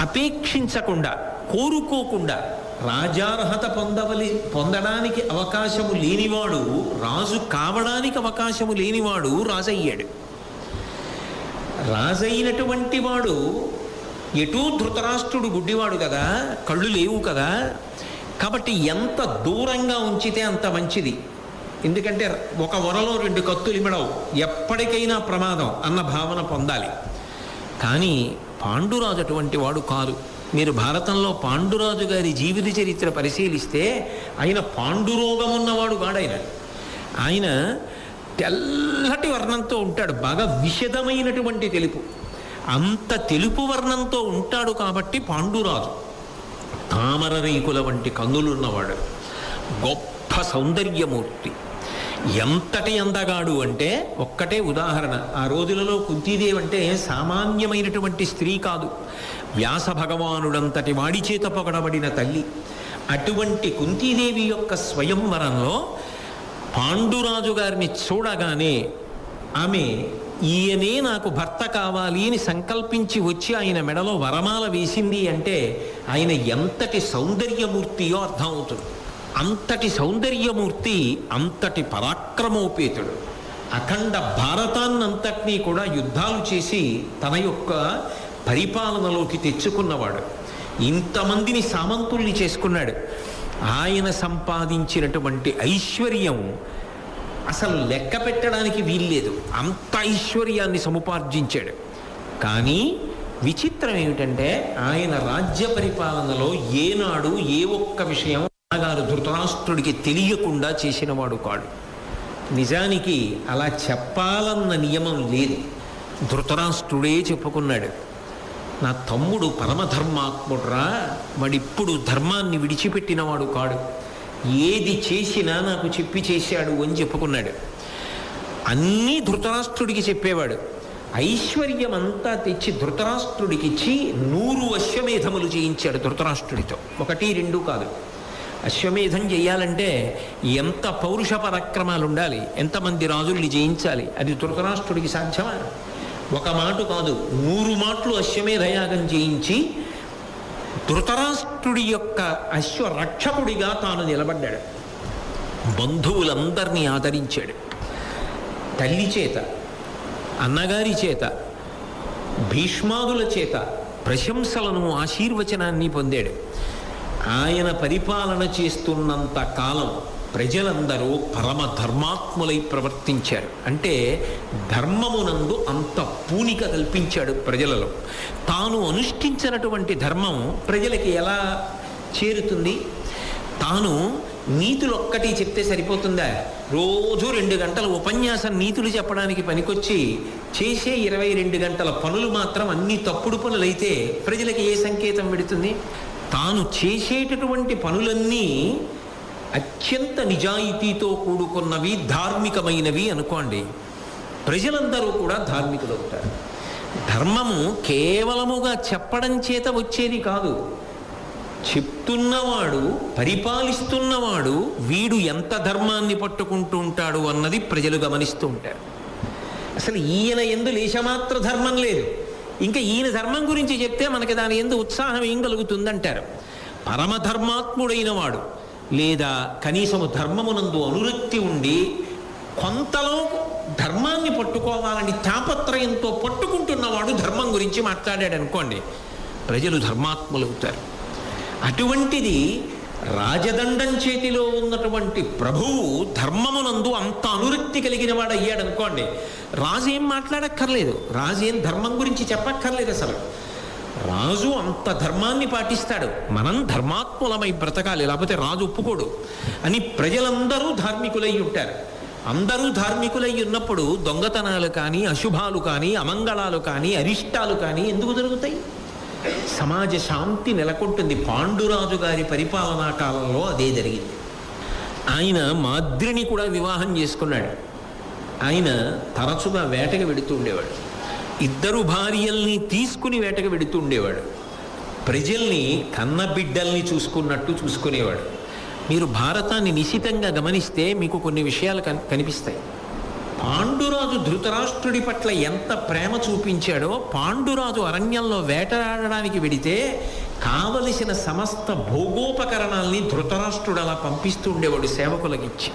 అపేక్షించకుండా కోరుకోకుండా రాజార్హత పొందడానికి అవకాశము లేనివాడు, రాజు కావడానికి అవకాశము లేనివాడు రాజయ్యాడు. రాజైనటువంటి వాడు ఎటూ ధృతరాష్ట్రుడు గుడ్డివాడు కదా, కళ్ళు లేవు కదా. కాబట్టి ఎంత దూరంగా ఉంచితే అంత మంచిది. ఎందుకంటే ఒక వరలో 2 కత్తులు ఇమ్మడవు, ఎప్పటికైనా ప్రమాదం అన్న భావన పొందాలి. కానీ పాండురాజు అటువంటి వాడు కాదు. మీరు భారతంలో పాండురాజు గారి జీవిత చరిత్ర పరిశీలిస్తే ఆయన పాండురోగం ఉన్నవాడు కాడైన. ఆయన తెల్లటి వర్ణంతో ఉంటాడు, బాగా విషదమైనటువంటి తెలుపు. అంత తెలుపు వర్ణంతో ఉంటాడు కాబట్టి పాండురాజు. తామర రేకుల వంటి కన్నులున్నవాడు, గొప్ప సౌందర్యమూర్తి. ఎంతటి అందగాడు అంటే ఒక్కటే ఉదాహరణ. ఆ రోజులలో కుంతీదేవి అంటే సామాన్యమైనటువంటి స్త్రీ కాదు, వ్యాస భగవానుడంతటి వాడి చేత పొగడబడిన తల్లి. అటువంటి కుంతీదేవి యొక్క స్వయంవరంలో పాండురాజు గారిని చూడగానే ఆమె ఈయనే నాకు భర్త కావాలి అని సంకల్పించి వచ్చి ఆయన మెడలో వరమాల వేసింది అంటే ఆయన ఎంతటి సౌందర్యమూర్తియో అర్థమవుతుంది. అంతటి సౌందర్యమూర్తి, అంతటి పరాక్రమోపేతుడు. అఖండ భారతాన్నంతటినీ కూడా యుద్ధాలు చేసి తన యొక్క పరిపాలనలోకి తెచ్చుకున్నవాడు. ఇంతమందిని సామంతుల్ని చేసుకున్నాడు. ఆయన సంపాదించినటువంటి ఐశ్వర్యం అసలు లెక్క పెట్టడానికి వీల్లేదు, అంత ఐశ్వర్యాన్ని సముపార్జించాడు. కానీ విచిత్రం ఏమిటంటే ఆయన రాజ్య పరిపాలనలో ఏనాడు ఏ ఒక్క విషయం గారు ధృతరాష్ట్రుడికి తెలియకుండా చేసినవాడు కాడు. నిజానికి అలా చెప్పాలన్న నియమం లేదు. ధృతరాష్ట్రుడే చెప్పుకున్నాడు, నా తమ్ముడు పరమధర్మాత్ముడురా, వాడిప్పుడు ధర్మాన్ని విడిచిపెట్టినవాడు కాడు, ఏది చేసినా నాకు చెప్పి చేశాడు అని చెప్పుకున్నాడు. అన్నీ ధృతరాష్ట్రుడికి చెప్పేవాడు. ఐశ్వర్యం అంతా తెచ్చి ధృతరాష్ట్రుడికి ఇచ్చి 100 అశ్వమేధములు చేయించాడు ధృతరాష్ట్రుడితో. 1, 2 కాదు. అశ్వమేధం చేయాలంటే ఎంత పౌరుష పరాక్రమాలు ఉండాలి, ఎంతమంది రాజుల్ని జయించాలి, అది ధృతరాష్ట్రుడికి సాధ్యమా? ఒక మాట కాదు, 100 మాటలు అశ్వమేధయాగం చేయించి ధృతరాష్ట్రుడి యొక్క అశ్వరక్షకుడిగా తాను నిలబడ్డాడు. బంధువులందరినీ ఆదరించాడు. తల్లి చేత, అన్నగారి చేత, భీష్మాదుల చేత ప్రశంసలను, ఆశీర్వచనాన్ని పొందాడు. ఆయన పరిపాలన చేస్తున్నంత కాలం ప్రజలందరూ పరమ ధర్మాత్ములై ప్రవర్తించారు. అంటే ధర్మమునందు అంత పూనిక కల్పించాడు ప్రజలలో. తాను అనుష్ఠించినటువంటి ధర్మం ప్రజలకి ఎలా చేరుతుంది? తాను నీతులు ఒక్కటి చెప్తే సరిపోతుందా? రోజు 2 గంటల ఉపన్యాసం నీతులు చెప్పడానికి పనికొచ్చి చేసే 22 గంటల పనులు మాత్రం అన్ని తప్పుడు పనులైతే ప్రజలకి ఏ సంకేతం పెడుతుంది? తాను చేసేటటువంటి పనులన్నీ అత్యంత నిజాయితీతో కూడుకున్నవి, ధార్మికమైనవి అనుకోండి, ప్రజలందరూ కూడా ధార్మికులు అవుతారు. ధర్మము కేవలముగా చెప్పడం చేత వచ్చేది కాదు. చెప్తున్నవాడు, పరిపాలిస్తున్నవాడు వీడు ఎంత ధర్మాన్ని పట్టుకుంటూ ఉంటాడు అన్నది ప్రజలు గమనిస్తూ ఉంటారు. అసలు ఈయన ఎందు లేశమాత్ర ధర్మం లేదు, ఇంకా ఈయన ధర్మం గురించి చెప్తే మనకి దాని ఎందు ఉత్సాహం ఏం కలుగుతుందంటారు. పరమధర్మాత్ముడైన వాడు, లేదా కనీసము ధర్మమునందు అనురక్తి ఉండి కొంతలో ధర్మాన్ని పట్టుకోవాలని తాపత్రయంతో పట్టుకుంటున్నవాడు ధర్మం గురించి మాట్లాడాడు అనుకోండి, ప్రజలు ధర్మాత్ములవుతారు. అటువంటిది రాజదండం చేతిలో ఉన్నటువంటి ప్రభువు ధర్మమునందు అంత అనురక్తి కలిగిన వాడు అయ్యాడు అనుకోండి, రాజు ఏం మాట్లాడక్కర్లేదు, రాజు ఏం ధర్మం గురించి చెప్పక్కర్లేదు. అసలు రాజు అంత ధర్మాన్ని పాటిస్తాడు. మనం ధర్మాత్ములమై బ్రతకాలి, లేకపోతే రాజు ఒప్పుకోడు అని ప్రజలందరూ ధార్మికులై ఉంటారు. అందరూ ధార్మికులై ఉన్నప్పుడు దొంగతనాలు కానీ, అశుభాలు కానీ, అమంగళాలు కానీ, అరిష్టాలు కానీ ఎందుకు జరుగుతాయి? సమాజ శాంతి నెలకొంటుంది. పాండురాజు గారి పరిపాలనా కాలంలో అదే జరిగింది. ఆయన మాద్రిని కూడా వివాహం చేసుకున్నాడు. ఆయన తరచుగా వేటకు వెడుతూ ఉండేవాడు. 2 భార్యల్ని తీసుకుని వేటకు వెడుతూ ఉండేవాడు. ప్రజల్ని కన్నబిడ్డల్ని చూసుకున్నట్టు చూసుకునేవాడు. మీరు భారతాన్ని నిశితంగా గమనిస్తే మీకు కొన్ని విషయాలు కనిపిస్తాయి. పాండురాజు ధృతరాష్ట్రుడి పట్ల ఎంత ప్రేమ చూపించాడో, పాండురాజు అరణ్యంలో వేటలాడడానికి వెడితే కావలసిన సమస్త భోగోపకరణాల్ని ధృతరాష్ట్రుడు అలా పంపిస్తూ ఉండేవాడు సేవకులకిచ్చి.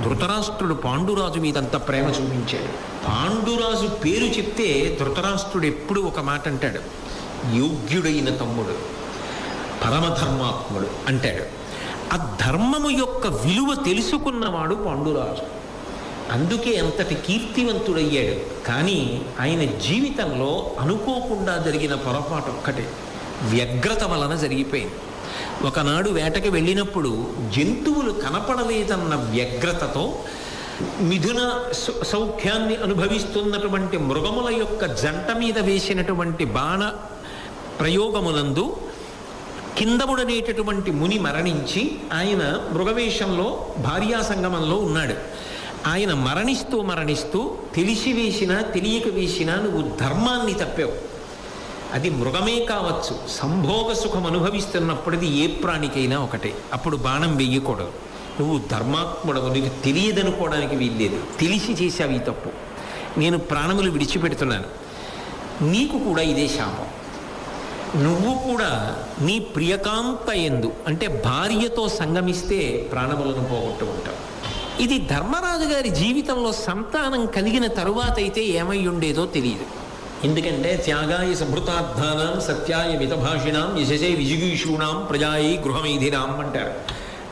ధృతరాష్ట్రుడు పాండురాజు మీద అంత ప్రేమ చూపించాడు. పాండురాజు పేరు చెప్తే ధృతరాష్ట్రుడు ఎప్పుడు ఒక మాట అంటాడు, యోగ్యుడైన తమ్ముడు, పరమధర్మాత్ముడు అంటాడు. ఆ ధర్మము యొక్క విలువ తెలుసుకున్నవాడు పాండురాజు. అందుకే అంతటి కీర్తివంతుడయ్యాడు. కానీ ఆయన జీవితంలో అనుకోకుండా జరిగిన పొరపాటు ఒక్కటే, వ్యగ్రత వలన జరిగిపోయింది. ఒకనాడు వేటకి వెళ్ళినప్పుడు జంతువులు కనపడలేదన్న వ్యగ్రతతో మిథున సౌఖ్యాన్ని అనుభవిస్తున్నటువంటి మృగముల యొక్క జంట మీద వేసినటువంటి బాణ ప్రయోగమునందు కిందముడనేటటువంటి ముని మరణించి ఆయన మృగవేషంలో భార్యా సంగమంలో ఉన్నాడు. ఆయన మరణిస్తూ తెలిసి వేసినా తెలియక వేసినా నువ్వు ధర్మాన్ని తప్పావు. అది మృగమే కావచ్చు, సంభోగ సుఖం అనుభవిస్తున్నప్పుడు అది ఏ ప్రాణికైనా ఒకటే. అప్పుడు బాణం వెయ్యకూడదు. నువ్వు ధర్మాత్ముడవు, నీకు తెలియదనుకోవడానికి వీల్లేదు, తెలిసి చేసావు ఈ తప్పు, నేను ప్రాణములు విడిచిపెడుతున్నాను. నీకు కూడా ఇదే శాపం. నువ్వు కూడా నీ ప్రియకాంత యందు అంటే భార్యతో సంగమిస్తే ప్రాణములను పోగొట్టు ఉంటావు. ఇది ధర్మరాజు గారి జీవితంలో సంతానం కలిగిన తరువాత అయితే ఏమై ఉండేదో తెలియదు. ఎందుకంటే త్యాగాయ సంభృతార్థానం సత్యాయ మితభాషిణాం యశసే విజిగీషూణాం ప్రజాయి గృహమైధినాం అంటారు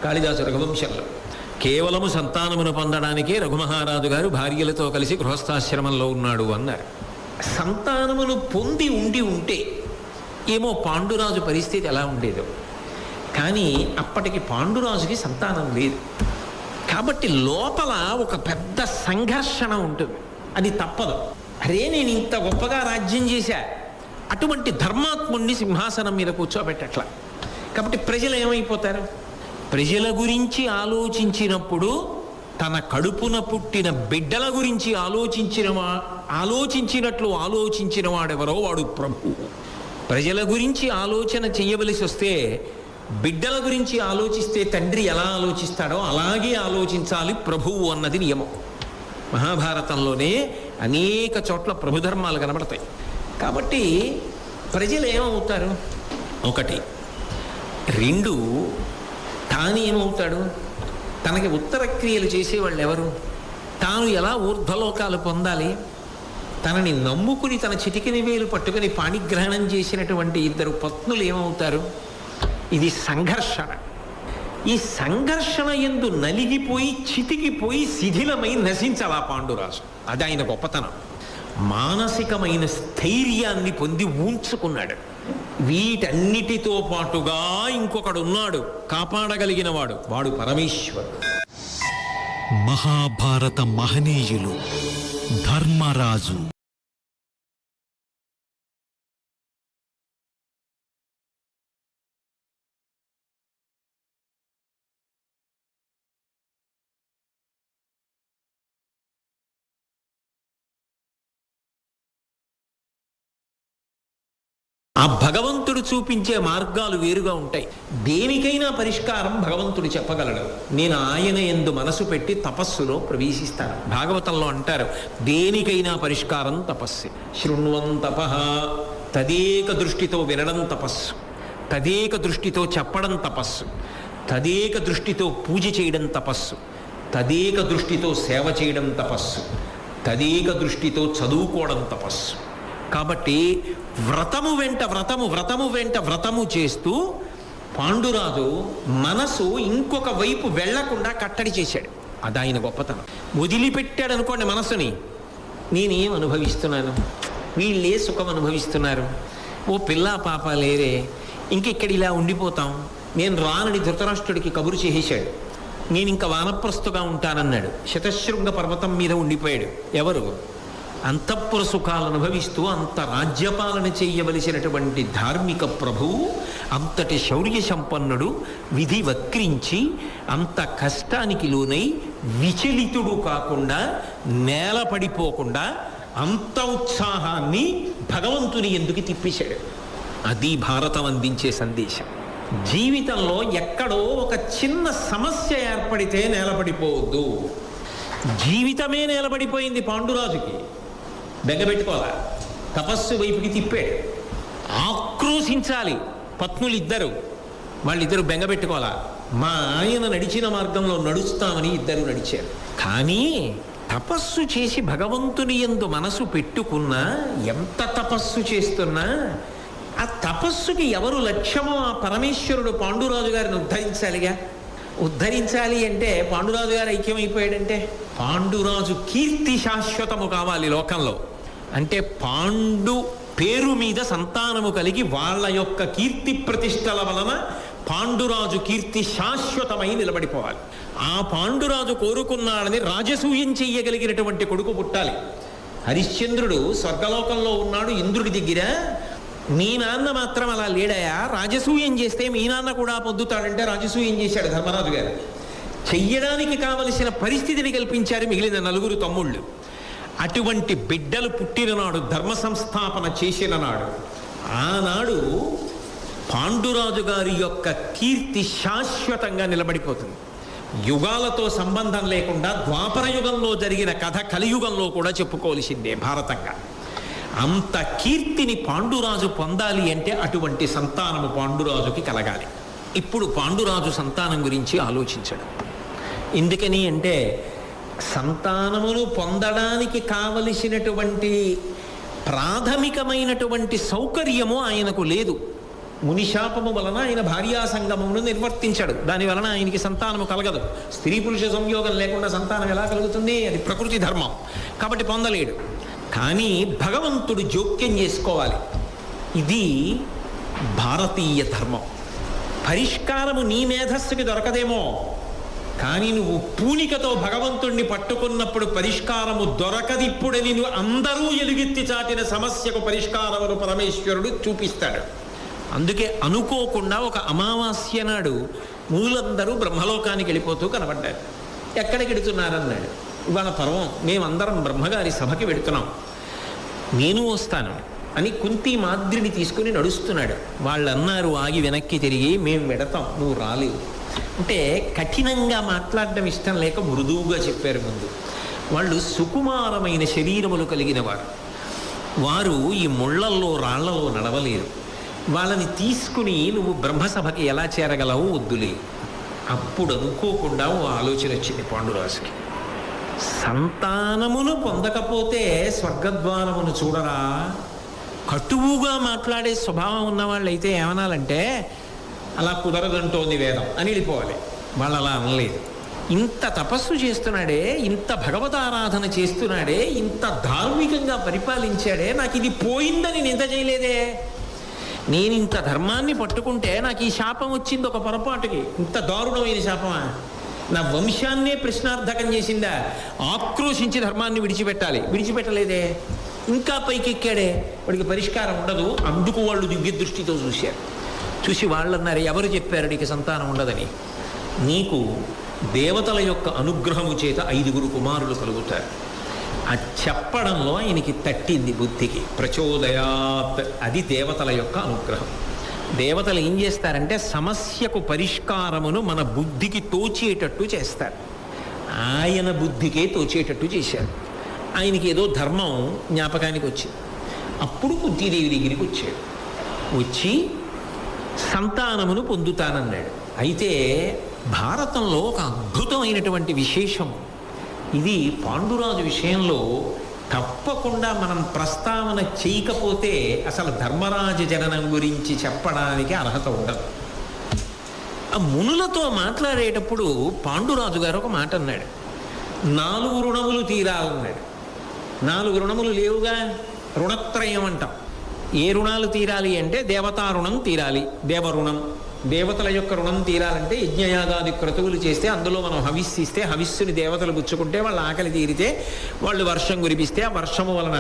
కాళిదాసు రఘువంశంలో. కేవలము సంతానమును పొందడానికే రఘుమహారాజు గారు భార్యలతో కలిసి గృహస్థాశ్రమంలో ఉన్నాడు అన్నారు. సంతానమును పొంది ఉంటే ఏమో పాండురాజు పరిస్థితి ఎలా ఉండేదో. కానీ అప్పటికి పాండురాజుకి సంతానం లేదు కాబట్టి లోపల ఒక పెద్ద సంఘర్షణ ఉంటుంది. అది తప్పదు. అరే, నేను ఇంత గొప్పగా రాజ్యం చేశా, అటువంటి ధర్మాత్ముడిని సింహాసనం మీద కూర్చోబెట్టట్లా. కాబట్టి ప్రజలు ఏమైపోతారు? ప్రజల గురించి ఆలోచించినప్పుడు తన కడుపున పుట్టిన బిడ్డల గురించి ఆలోచించినట్లు ఆలోచించిన వాడెవరో వాడు ప్రభువు. ప్రజల గురించి ఆలోచన చేయవలసి వస్తే బిడ్డల గురించి ఆలోచిస్తే తండ్రి ఎలా ఆలోచిస్తాడో అలాగే ఆలోచించాలి ప్రభువు అన్నది నియమం. మహాభారతంలోనే అనేక చోట్ల ప్రభుధర్మాలు కనబడతాయి. కాబట్టి ప్రజలు ఏమవుతారు? 1, 2 తాను ఏమవుతాడు? తనకి ఉత్తర క్రియలు చేసేవాళ్ళు ఎవరు? తాను ఎలా ఊర్ధ్వలోకాలు పొందాలి? తనని నమ్ముకుని తన చిటికిన వేలు పట్టుకుని పాణిగ్రహణం చేసినటువంటి 2 పత్నులు ఏమవుతారు? ఇది సంఘర్షణ. ఈ సంఘర్షణ యందు నలిగిపోయి చితికిపోయి శిథిలమై నశించాలి ఆ పాండురాజు. అది ఆయన గొప్పతనం. మానసికమైన స్థైర్యాన్ని పొంది ఉంచుకున్నాడు. వీటన్నిటితో పాటుగా ఇంకొకడు ఉన్నాడు కాపాడగలిగిన వాడు, వాడు పరమేశ్వరుడు. మహాభారత మహనీయులు ధర్మరాజు. ఆ భగవంతుడు చూపించే మార్గాలు వేరుగా ఉంటాయి. దేనికైనా పరిష్కారం భగవంతుడు చెప్పగలడు. నేను ఆయన యందు మనసు పెట్టి తపస్సులో ప్రవేశిస్తాను. భాగవతంలో అంటారు, దేనికైనా పరిష్కారం తపస్సు. శృణ్వం తపః, తదేక దృష్టితో వినడం తపస్సు, తదేక దృష్టితో చెప్పడం తపస్సు, తదేక దృష్టితో పూజ చేయడం తపస్సు, తదేక దృష్టితో సేవ చేయడం తపస్సు, తదేక దృష్టితో చదువుకోవడం తపస్సు. కాబట్టి వ్రతము వెంట వ్రతము చేస్తూ పాండురాజు మనసు ఇంకొక వైపు వెళ్లకుండా కట్టడి చేశాడు. అది ఆయన గొప్పతనం. వదిలిపెట్టాడు అనుకోండి మనసుని, నేనేం అనుభవిస్తున్నాను, వీళ్ళే సుఖం అనుభవిస్తున్నారు, ఓ పిల్ల పాప లేరే, ఇంకెక్కడ ఇలా ఉండిపోతాం, నేను రానని ధృతరాష్ట్రుడికి కబురు చేసేశాడు. నేను ఇంకా వానప్రస్థుగా ఉంటానన్నాడు. శతశృంగ పర్వతం మీద ఉండిపోయాడు. ఎవరు? అంతఃపుర సుఖాలు అనుభవిస్తూ అంత రాజ్యపాలన చేయవలసినటువంటి ధార్మిక ప్రభువు, అంతటి శౌర్య సంపన్నుడు, విధి వక్రించి అంత కష్టానికి లోనై విచలితుడు కాకుండా, నేల పడిపోకుండా అంత ఉత్సాహాన్ని భగవంతుని ఎందుకు తిప్పేశాడు. అది భారతం అందించే సందేశం. జీవితంలో ఎక్కడో ఒక చిన్న సమస్య ఏర్పడితే నేలపడిపోవద్దు. జీవితమే నేలపడిపోయింది పాండురాజుకి. బెంగపెట్టుకోవాలా, తపస్సు వైపుకి తిప్పాడు. ఆక్రోశించాలి పత్నులిద్దరు, వాళ్ళిద్దరూ బెంగపెట్టుకోవాలా. మా ఆయన నడిచిన మార్గంలో నడుస్తామని ఇద్దరు నడిచారు. కానీ తపస్సు చేసి భగవంతుని యందు మనసు పెట్టుకున్నా, ఎంత తపస్సు చేస్తున్నా, ఆ తపస్సుకి ఎవరు లక్ష్యమో ఆ పరమేశ్వరుడు పాండురాజు గారిని ఉద్ధరించాలిగా. ఉద్ధరించాలి అంటే పాండురాజు గారు ఐక్యమైపోయాడంటే, పాండురాజు కీర్తి శాశ్వతము కావాలి లోకంలో. అంటే పాండు పేరు మీద సంతానము కలిగి వాళ్ళ యొక్క కీర్తి ప్రతిష్టల వలన పాండురాజు కీర్తి శాశ్వతమై నిలబడిపోవాలి. ఆ పాండురాజు కోరుకున్నాడని రాజసూయం చెయ్యగలిగినటువంటి కొడుకు పుట్టాలి. హరిశ్చంద్రుడు స్వర్గలోకంలో ఉన్నాడు ఇంద్రుడి దగ్గర. మీ నాన్న మాత్రం అలా లేడాయా, రాజసూయం చేస్తే మీ నాన్న కూడా పొద్దుతాడంటే రాజసూయం చేశాడు ధర్మరాజు గారు. చెయ్యడానికి కావలసిన పరిస్థితిని కల్పించారు మిగిలిన నలుగురు తమ్ముళ్ళు. అటువంటి బిడ్డలు పుట్టిన నాడు, ధర్మ సంస్థాపన చేసిన నాడు, ఆనాడు పాండురాజు గారి యొక్క కీర్తి శాశ్వతంగా నిలబడిపోతుంది. యుగాలతో సంబంధం లేకుండా ద్వాపర యుగంలో జరిగిన కథ కలియుగంలో కూడా చెప్పుకోవలసిందే భారతంగా. అంత కీర్తిని పాండురాజు పొందాలి అంటే అటువంటి సంతానము పాండురాజుకి కలగాలి. ఇప్పుడు పాండురాజు సంతానం గురించి ఆలోచించడం ఎందుకని అంటే, సంతానమును పొందడానికి కావలసినటువంటి ప్రాథమికమైనటువంటి సౌకర్యము ఆయనకు లేదు. మునిశాపము వలన ఆయన భార్యా సంగమమును నిర్వర్తించాడు. దాని వలన ఆయనకి సంతానము కలగదు. స్త్రీ పురుష సంయోగం లేకుండా సంతానం ఎలా కలుగుతుంది? అది ప్రకృతి ధర్మం. కాబట్టి పొందలేడు. కానీ భగవంతుడు జోక్యం చేసుకోవాలి. ఇది భారతీయ ధర్మం. పరిష్కారము నీ మేధస్సుకి దొరకదేమో, కానీ నువ్వు పూనికతో భగవంతుణ్ణి పట్టుకున్నప్పుడు పరిష్కారము దొరకదిప్పుడని నువ్వు అందరూ ఎలుగెత్తి చాటిన సమస్యకు పరిష్కారమును పరమేశ్వరుడు చూపిస్తాడు. అందుకే అనుకోకుండా ఒక అమావాస్య నాడు మూలందరూ బ్రహ్మలోకానికి వెళ్ళిపోతూ కనబడ్డారు. ఎక్కడికి వెడుతున్నారన్నాడు. ఇవాళ పర్వం, మేమందరం బ్రహ్మగారి సభకి వెడుతున్నాం, నేను వస్తాను అని కుంతి మాద్రిని తీసుకుని నడుస్తున్నాడు. వాళ్ళు అన్నారు ఆగి వెనక్కి తిరిగి, మేము వెడతాం, నువ్వు రాలేవు అంటే. కఠినంగా మాట్లాడడం ఇష్టం లేక మృదువుగా చెప్పారు ముందు. వాళ్ళు సుకుమారమైన శరీరములు కలిగిన వారు. వారు ఈ ముళ్ళల్లో రాళ్లలో నడవలేరు. వాళ్ళని తీసుకుని నువ్వు బ్రహ్మసభకి ఎలా చేరగలవు, వద్దులే. అప్పుడు అనుకోకుండా ఓ ఆలోచన వచ్చింది పాండురాజుకి. సంతానమును పొందకపోతే స్వర్గద్వారమును చూడరా? కటువుగా మాట్లాడే స్వభావం ఉన్నవాళ్ళు అయితే ఏమనాలంటే, అలా కుదరదంటోంది వేదం అని వెళ్ళిపోవాలి. వాళ్ళు అలా అనలేదు. ఇంత తపస్సు చేస్తున్నాడే, ఇంత భగవతారాధన చేస్తున్నాడే, ఇంత ధార్మికంగా పరిపాలించాడే, నాకు ఇది పోయిందని నింద చేయలేదే. నేను ఇంత ధర్మాన్ని పట్టుకుంటే నాకు ఈ శాపం వచ్చింది ఒక పొరపాటుకి. ఇంత దారుణమైన శాపమా? నా వంశాన్నే ప్రశ్నార్థకం చేసిందా? ఆక్రోశించి ధర్మాన్ని విడిచిపెట్టలేదే. ఇంకా పైకెక్కాడే, వాడికి పరిష్కారం ఉండదు. అందుకు వాళ్ళు దివ్య దృష్టితో చూశారు. చూసి వాళ్ళు అన్నారు, ఎవరు చెప్పారు నీకు సంతానం ఉండదని? నీకు దేవతల యొక్క అనుగ్రహము చేత 5 కుమారులు కలుగుతారు. ఆ చెప్పడంలో ఆయనకి తట్టింది బుద్ధికి. ప్రచోదయాత్, అది దేవతల యొక్క అనుగ్రహం. దేవతలు ఏం చేస్తారంటే సమస్యకు పరిష్కారమును మన బుద్ధికి తోచేటట్టు చేస్తారు. ఆయన బుద్ధికే తోచేటట్టు చేశారు. ఆయనకి ఏదో ధర్మం జ్ఞాపకానికి వచ్చింది. అప్పుడు కుంతీదేవి దగ్గరికి వచ్చాడు. వచ్చి సంతానమును పొందుతానన్నాడు. అయితే భారతంలో ఒక అద్భుతమైనటువంటి విశేషము ఇది. పాండురాజు విషయంలో తప్పకుండా మనం ప్రస్తావన చేయకపోతే అసలు ధర్మరాజ జననం గురించి చెప్పడానికి అర్హత ఉండదు. ఆ మునులతో మాట్లాడేటప్పుడు పాండురాజు గారు ఒక మాట అన్నాడు, 4 రుణములు తీరాలన్నాడు. 4 రుణములు లేవుగా, రుణత్రయం అంటాం. ఏ రుణాలు తీరాలి అంటే దేవతా రుణం తీరాలి, దేవరుణం. దేవతల యొక్క రుణం తీరాలంటే యజ్ఞయాగాది క్రతువులు చేస్తే, అందులో మనం హవిస్సు ఇస్తే, హవిస్సుని దేవతలు పుచ్చుకుంటే వాళ్ళ ఆకలి తీరితే, వాళ్ళు వర్షం కురిపిస్తే, ఆ వర్షము వలన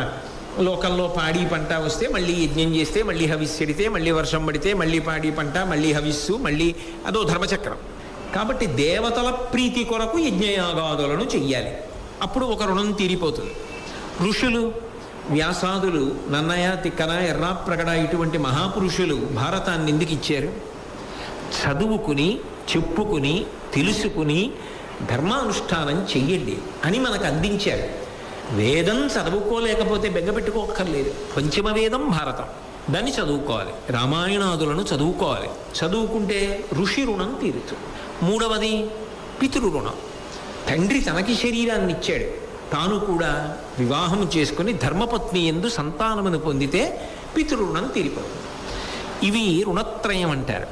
లోకంలో పాడి పంట వస్తే, మళ్ళీ యజ్ఞం చేస్తే, మళ్ళీ హవిస్సు ఎడితే, మళ్ళీ వర్షం పడితే, మళ్ళీ పాడి పంట, మళ్ళీ హవిస్సు, మళ్ళీ అదో ధర్మచక్రం. కాబట్టి దేవతల ప్రీతి కొరకు యజ్ఞయాగాదులను చెయ్యాలి. అప్పుడు ఒక రుణం తీరిపోతుంది. ఋషులు, వ్యాసాదులు, నన్నయ, తిక్కన, ఎర్రాప్రగడ ఇటువంటి మహాపురుషులు భారతాన్ని ఎందుకు ఇచ్చారు? చదువుకుని, చెప్పుకుని, తెలుసుకుని ధర్మానుష్ఠానం చెయ్యండి అని మనకు అందించారు. వేదం చదువుకోలేకపోతే బెంగపెట్టుకోక్కర్లేదు. పంచమ వేదం భారతం, దాన్ని చదువుకోవాలి. రామాయణాదులను చదువుకోవాలి. చదువుకుంటే ఋషి రుణం తీరుతుంది. 3వది పితృరుణం. తండ్రి తనకి శరీరాన్ని ఇచ్చాడు, తాను కూడా వివాహం చేసుకుని ధర్మపత్ని యందు సంతానమును పొందితే పితృరుణం తీరిపోతుంది. ఇవి రుణత్రయం అంటారు.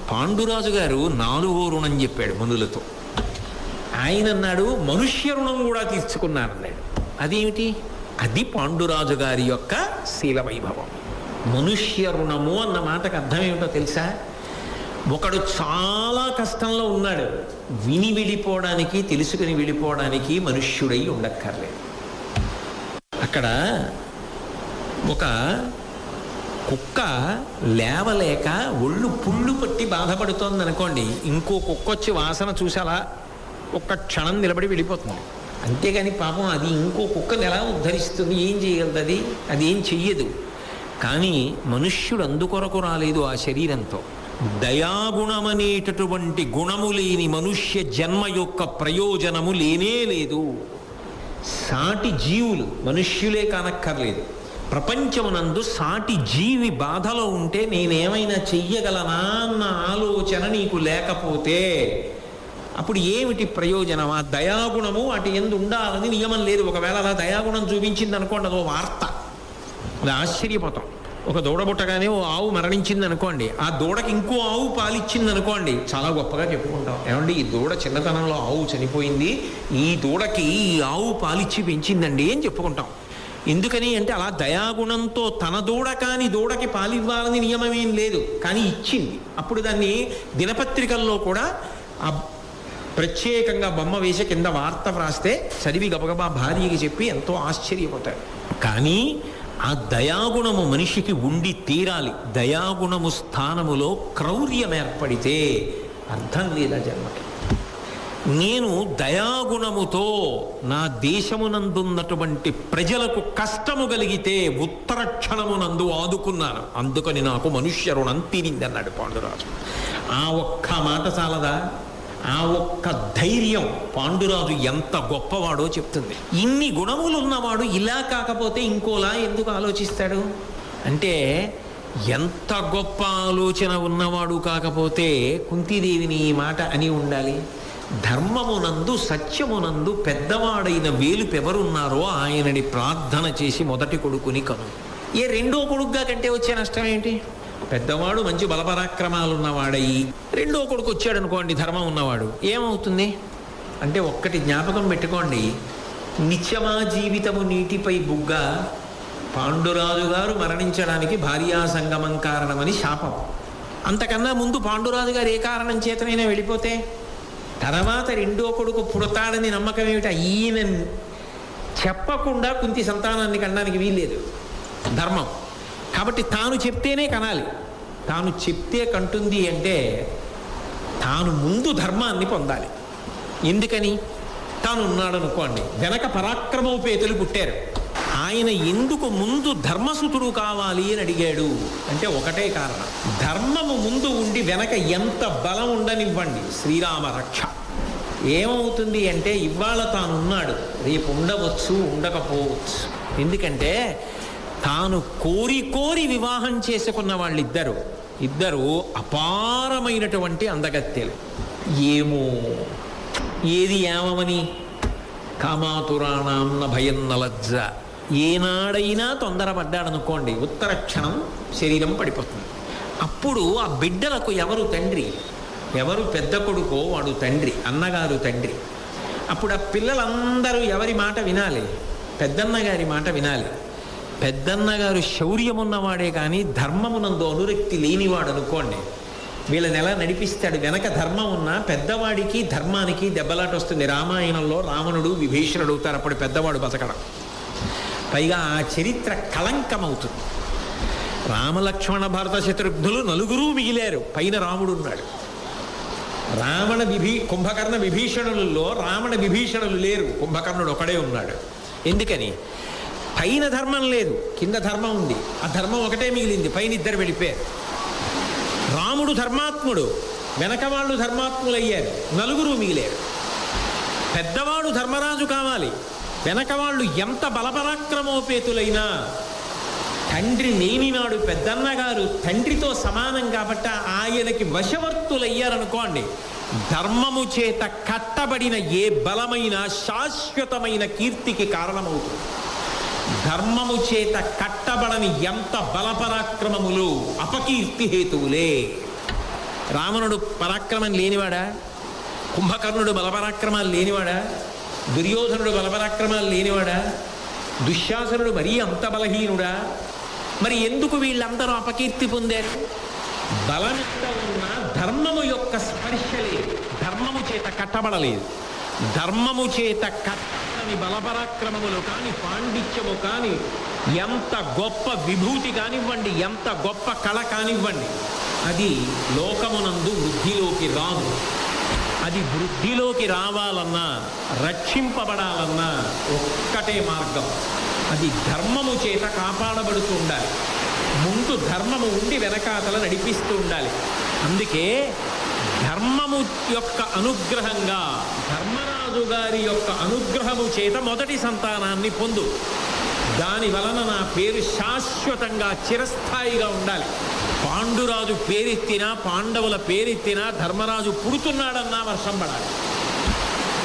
పాండురాజు గారు 4వ రుణం చెప్పాడు మునులతో. ఆయన అన్నాడు మనుష్య రుణం కూడా తీర్చుకున్నారన్నాడు. అదేమిటి? అది పాండురాజు గారి యొక్క శీల వైభవం. మనుష్య రుణము అన్న మాటకు అర్థం ఏమిటో తెలుసా? ఒకడు చాలా కష్టంలో ఉన్నాడు, విని వెళ్ళిపోవడానికి, తెలుసుకుని వెళ్ళిపోవడానికి మనుష్యుడై ఉండక్కర్లేదు. అక్కడ ఒక కుక్క లేవలేక ఒళ్ళు పుళ్ళు పట్టి బాధపడుతోంది అనుకోండి, ఇంకో కుక్క వచ్చి వాసన చూసి అలా ఒక్క క్షణం నిలబడి వెళ్ళిపోతుంది. అంతేగాని పాపం అది ఇంకో కుక్కను ఎలా ఉద్ధరిస్తుంది? ఏం చేయగలదు? అది ఏం చెయ్యదు. కానీ మనుష్యుడు అందుకొరకు రాలేదు ఆ శరీరంతో. దయాగుణమనేటటువంటి గుణము లేని మనుష్య జన్మ యొక్క ప్రయోజనము లేనే లేదు. సాటి జీవులు, మనుష్యులే కానక్కర్లేదు, ప్రపంచమునందు సాటి జీవి బాధలో ఉంటే నేనేమైనా చెయ్యగలనా అన్న ఆలోచన నీకు లేకపోతే అప్పుడు ఏమిటి ప్రయోజనం? ఆ దయాగుణము వాటి యందు ఉండాలని నియమం లేదు. ఒకవేళ అలా దయాగుణం చూపించింది అనుకోండి, అదో వార్త, అది ఆశ్చర్యపోతాం. ఒక దూడబుట్టగానే ఓ ఆవు మరణించింది అనుకోండి, ఆ దూడకి ఇంకో ఆవు పాలిచ్చింది అనుకోండి, చాలా గొప్పగా చెప్పుకుంటాం. ఏమండి, ఈ దూడ చిన్నతనంలో ఆవు చనిపోయింది, ఈ దూడకి ఈ ఆవు పాలిచ్చి పెంచిందండి అని చెప్పుకుంటాం. ఎందుకని అంటే అలా దయాగుణంతో తన దూడ కాని దూడకి పాలివ్వాలని నియమమేం లేదు, కానీ ఇచ్చింది. అప్పుడు దాన్ని దినపత్రికల్లో కూడా ఆ ప్రత్యేకంగా బొమ్మ వేసి కింద వార్త వ్రాస్తే చదివి గబగబా భార్యకి చెప్పి ఎంతో ఆశ్చర్యపోతాడు. కానీ ఆ దయాగుణము మనిషికి ఉండి తీరాలి. దయాగుణము స్థానములో క్రౌర్యం ఏర్పడితే అర్థం లేదా జన్మకి. నేను దయాగుణముతో నా దేశమునందున్నటువంటి ప్రజలకు కష్టము కలిగితే ఉత్తర క్షణమునందు ఆదుకున్నాను, అందుకని నాకు మనుష్య రుణం తీరింది అన్నాడు పాండురాజు. ఆ ఒక్క మాట చాలదా? ఆ ఒక్క ధైర్యం పాండురాజు ఎంత గొప్పవాడో చెప్తుంది. ఇన్ని గుణములు ఉన్నవాడు ఇలా కాకపోతే ఇంకోలా ఎందుకు ఆలోచిస్తాడు అంటే, ఎంత గొప్ప ఆలోచన ఉన్నవాడు కాకపోతే కుంతీదేవిని ఈ మాట అని ఉండాలి. ధర్మమునందు, సత్యమునందు పెద్దవాడైన వేలుపెవరున్నారో ఆయనని ప్రార్థన చేసి మొదటి కొడుకుని కను. ఏ రెండో కొడుకుగా కంటే వచ్చే నష్టం ఏంటి? పెద్దవాడు మంచి బలపరాక్రమాలు ఉన్నవాడయి రెండో కొడుకు వచ్చాడు అనుకోండి ధర్మం ఉన్నవాడు, ఏమవుతుంది అంటే ఒక్కటి జ్ఞాపకం పెట్టుకోండి. నిత్యమా జీవితము నీటిపై బుగ్గ, పాండురాజు గారు మరణించడానికి భార్యా సంగమం కారణమని శాపం. అంతకన్నా ముందు పాండురాజు గారు ఏ కారణం చేతనైనా వెళ్ళిపోతే తర్వాత రెండో కొడుకు పుడతాడని నమ్మకం ఏమిటి? ఈయన చెప్పకుండా కుంతి సంతానాన్ని కనడానికి వీల్లేదు, ధర్మం. కాబట్టి తాను చెప్తేనే కనాలి. తాను చెప్తే కంటుంది అంటే తాను ముందు ధర్మాన్ని పొందాలి. ఎందుకని? తాను ఉన్నాడు అనుకోండి, వెనక పరాక్రమోపేతులు పుట్టారు. ఆయన ఎందుకు ముందు ధర్మసుతుడు కావాలి అని అడిగాడు అంటే ఒకటే కారణం, ధర్మము ముందు ఉండి వెనక ఎంత బలం ఉండనివ్వండి శ్రీరామ రక్ష. ఏమవుతుంది అంటే ఇవాళ తానున్నాడు, రేపు ఉండవచ్చు, ఉండకపోవచ్చు. ఎందుకంటే తాను కోరి కోరి వివాహం చేసుకున్న ఇద్దరు అపారమైనటువంటి అందగత్తెలు. ఏమో ఏది ఏమని కామాతురాణం న భయం నలజ్జ. ఏనాడైనా తొందరపడ్డాడనుకోండి ఉత్తర క్షణం శరీరం పడిపోతుంది. అప్పుడు ఆ బిడ్డలకు ఎవరు తండ్రి? ఎవరు పెద్ద కొడుకో వాడు తండ్రి, అన్నగారు తండ్రి. అప్పుడు ఆ పిల్లలందరూ ఎవరి మాట వినాలి? పెద్దన్నగారి మాట వినాలి. పెద్దన్నగారు శౌర్యమున్నవాడే కానీ ధర్మమునందు అనురక్తి లేనివాడు అనుకోండి, వీళ్ళని ఎలా నడిపిస్తాడు? వెనక ధర్మం ఉన్నా పెద్దవాడికి ధర్మానికి దెబ్బలాట వస్తుంది. రామాయణంలో రావణుడు విభీషణుడు అవుతారు, అప్పుడు పెద్దవాడు బతకడం. పైగా ఆ చరిత్ర కళంకమవుతుంది. రామలక్ష్మణ భరత శత్రుఘ్నులు నలుగురు మిగిలారు, పైన రాముడు ఉన్నాడు. కుంభకర్ణ విభీషణులలో రావణ విభీషణులు లేరు, కుంభకర్ణుడు ఒకడే ఉన్నాడు. ఎందుకని? పైన ధర్మం లేదు, కింద ధర్మం ఉంది. ఆ ధర్మం ఒకటే మిగిలింది, పైన ఇద్దరు వెళ్ళిపోయారు. రాముడు ధర్మాత్ముడు, వెనక వాళ్ళు ధర్మాత్ములయ్యారు, నలుగురు మిగిలారు. పెద్దవాడు ధర్మరాజు కావాలి, వెనక వాళ్ళు ఎంత బలపరాక్రమోపేతులైనా తండ్రి లేనినాడు పెద్దన్నగారు తండ్రితో సమానం కాబట్టి ఆయనకి వశవర్తులయ్యారనుకోండి, ధర్మము చేత కట్టబడిన ఏ బలమైన శాశ్వతమైన కీర్తికి కారణమవుతుంది. ధర్మము చేత కట్టబడని ఎంత బలపరాక్రమములు అపకీర్తి హేతువులే. రావణుడు పరాక్రమం లేనివాడా? కుంభకర్ణుడు బలపరాక్రమాలు లేనివాడా? దుర్యోధనుడు బలపరాక్రమాలు లేనివాడా? దుశ్శాసనుడు మరీ అంత బలహీనుడా? మరి ఎందుకు వీళ్ళందరూ అపకీర్తి పొందారు? బలమిత ఉన్న ధర్మము యొక్క స్పర్శ లేదు, ధర్మము చేత కట్టబడలేదు. ధర్మము చేత కట్టబడని బలపరాక్రమములు కానీ, పాండిత్యము కానీ, ఎంత గొప్ప విభూతి కానివ్వండి, ఎంత గొప్ప కళ కానివ్వండి, అది లోకమునందు వృద్ధిలోకి రాదు. అది వృద్ధిలోకి రావాలన్నా, రక్షింపబడాలన్నా ఒక్కటే మార్గం, అది ధర్మము చేత కాపాడబడుతూ ఉండాలి. ముందు ధర్మము ఉండి వెనకాతల నడిపిస్తూ ఉండాలి. అందుకే ధర్మము యొక్క అనుగ్రహంగా, ధర్మరాజు గారి యొక్క అనుగ్రహము చేత మొదటి సంతానాన్ని పొందు. దాని వలన నా పేరు శాశ్వతంగా చిరస్థాయిగా ఉండాలి. పాండురాజు పేరెత్తినా, పాండవుల పేరెత్తినా, ధర్మరాజు పుడుతున్నాడన్నా వర్షం పడాలి.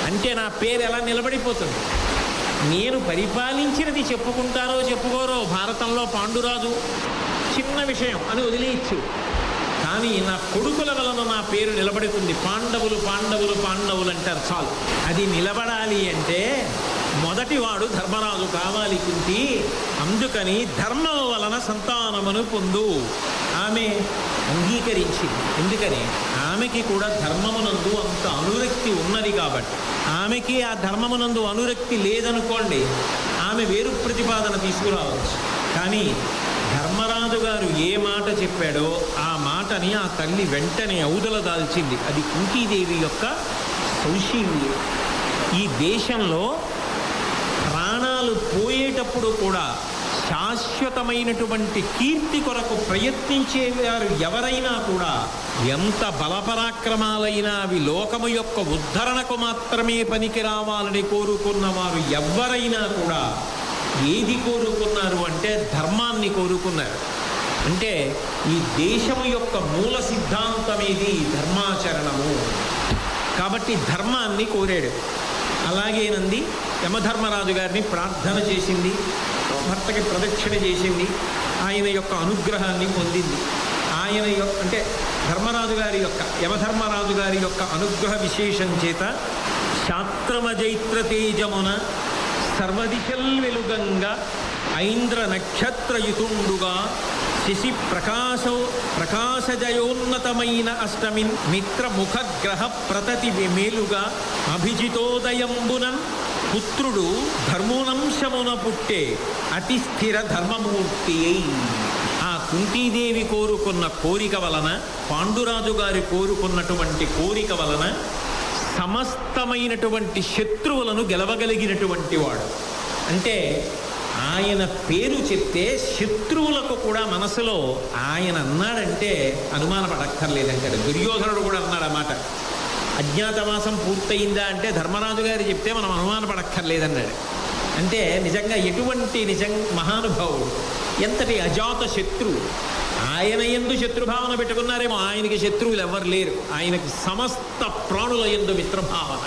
అంటే నా పేరు ఎలా నిలబడిపోతుంది? నేను పరిపాలించినది చెప్పుకుంటారో చెప్పుకోరో, భారతంలో పాండురాజు చిన్న విషయం అని వదిలేయచ్చు, కానీ నా కొడుకుల వలన నా పేరు నిలబడుతుంది. పాండవులు పాండవులు పాండవులు అంటారు చాలు. అది నిలబడాలి అంటే మొదటివాడు ధర్మరాజు కావాలి కుంతి. అందుకని ధర్మం వలన సంతానమును పొందు. ఆమె అంగీకరించింది. ఎందుకని? ఆమెకి కూడా ధర్మమునందు అంత అనురక్తి ఉన్నది కాబట్టి. ఆమెకి ఆ ధర్మమునందు అనురక్తి లేదనుకోండి, ఆమె వేరు ప్రతిపాదన తీసుకురావచ్చు. కానీ ధర్మరాజు గారు ఏ మాట చెప్పాడో ఆ మాటని ఆ తల్లి వెంటనే ఔదల దాల్చింది. అది కుంతీదేవి యొక్క సౌశీల్యం. ఈ దేశంలో ప్రాణాలు పోయేటప్పుడు కూడా శాశ్వతమైనటువంటి కీర్తి కొరకు ప్రయత్నించేవారు ఎవరైనా కూడా, ఎంత బలపరాక్రమాలైనా అవి లోకము యొక్క ఉద్ధరణకు మాత్రమే పనికి రావాలని కోరుకున్న వారు ఎవరైనా కూడా ఏది కోరుకున్నారు అంటే ధర్మాన్ని కోరుకున్నారు. అంటే ఈ దేశము యొక్క మూల సిద్ధాంతమేది ధర్మాచరణము. కాబట్టి ధర్మాన్ని కోరాడు. అలాగేనంది యమధర్మరాజు గారిని ప్రార్థన చేసింది, భర్తకి ప్రదక్షిణ చేసింది, ఆయన యొక్క అనుగ్రహాన్ని పొందింది. ఆ ఆయన అంటే ధర్మరాజు గారి యొక్క యమధర్మరాజు గారి యొక్క అనుగ్రహ విశేషం చేత శాస్త్రమజైత్ర తేజమున సర్వదిశల్ వెలుగంగా ఐంద్ర నక్షత్రయుతుండుగా శశి ప్రకాశజయోన్నతమైన అష్టమిన్ మిత్ర ముఖగ్రహ ప్రతతి మేలుగా అభిజితోదయంబునన్ పుత్రుడు ధర్మోనంశమున పుట్టే అతి స్థిర ధర్మమూర్తి అయి ఆ కుంతీదేవి కోరుకున్న కోరిక వలన పాండురాజు గారి కోరుకున్నటువంటి కోరిక వలన సమస్తమైనటువంటి శత్రువులను గెలవగలిగినటువంటి వాడు. అంటే ఆయన పేరు చెప్తే శత్రువులకు కూడా మనసులో ఆయన అన్నాడంటే అనుమానపడక్కర్లేదంటాడు. దుర్యోధనుడు కూడా అన్నాడు అన్నమాట. అజ్ఞాతవాసం పూర్తయిందా అంటే ధర్మరాజు గారు చెప్తే మనం అనుమానపడక్కర్లేదన్నాడు. అంటే నిజంగా ఎటువంటి మహానుభావుడు, ఎంతటి అజాత శత్రువు. ఆయన యందు శత్రుభావన పెట్టుకున్నారేమో, ఆయనకి శత్రువులు ఎవ్వరు లేరు. ఆయనకి సమస్త ప్రాణుల యందు మిత్రభావన.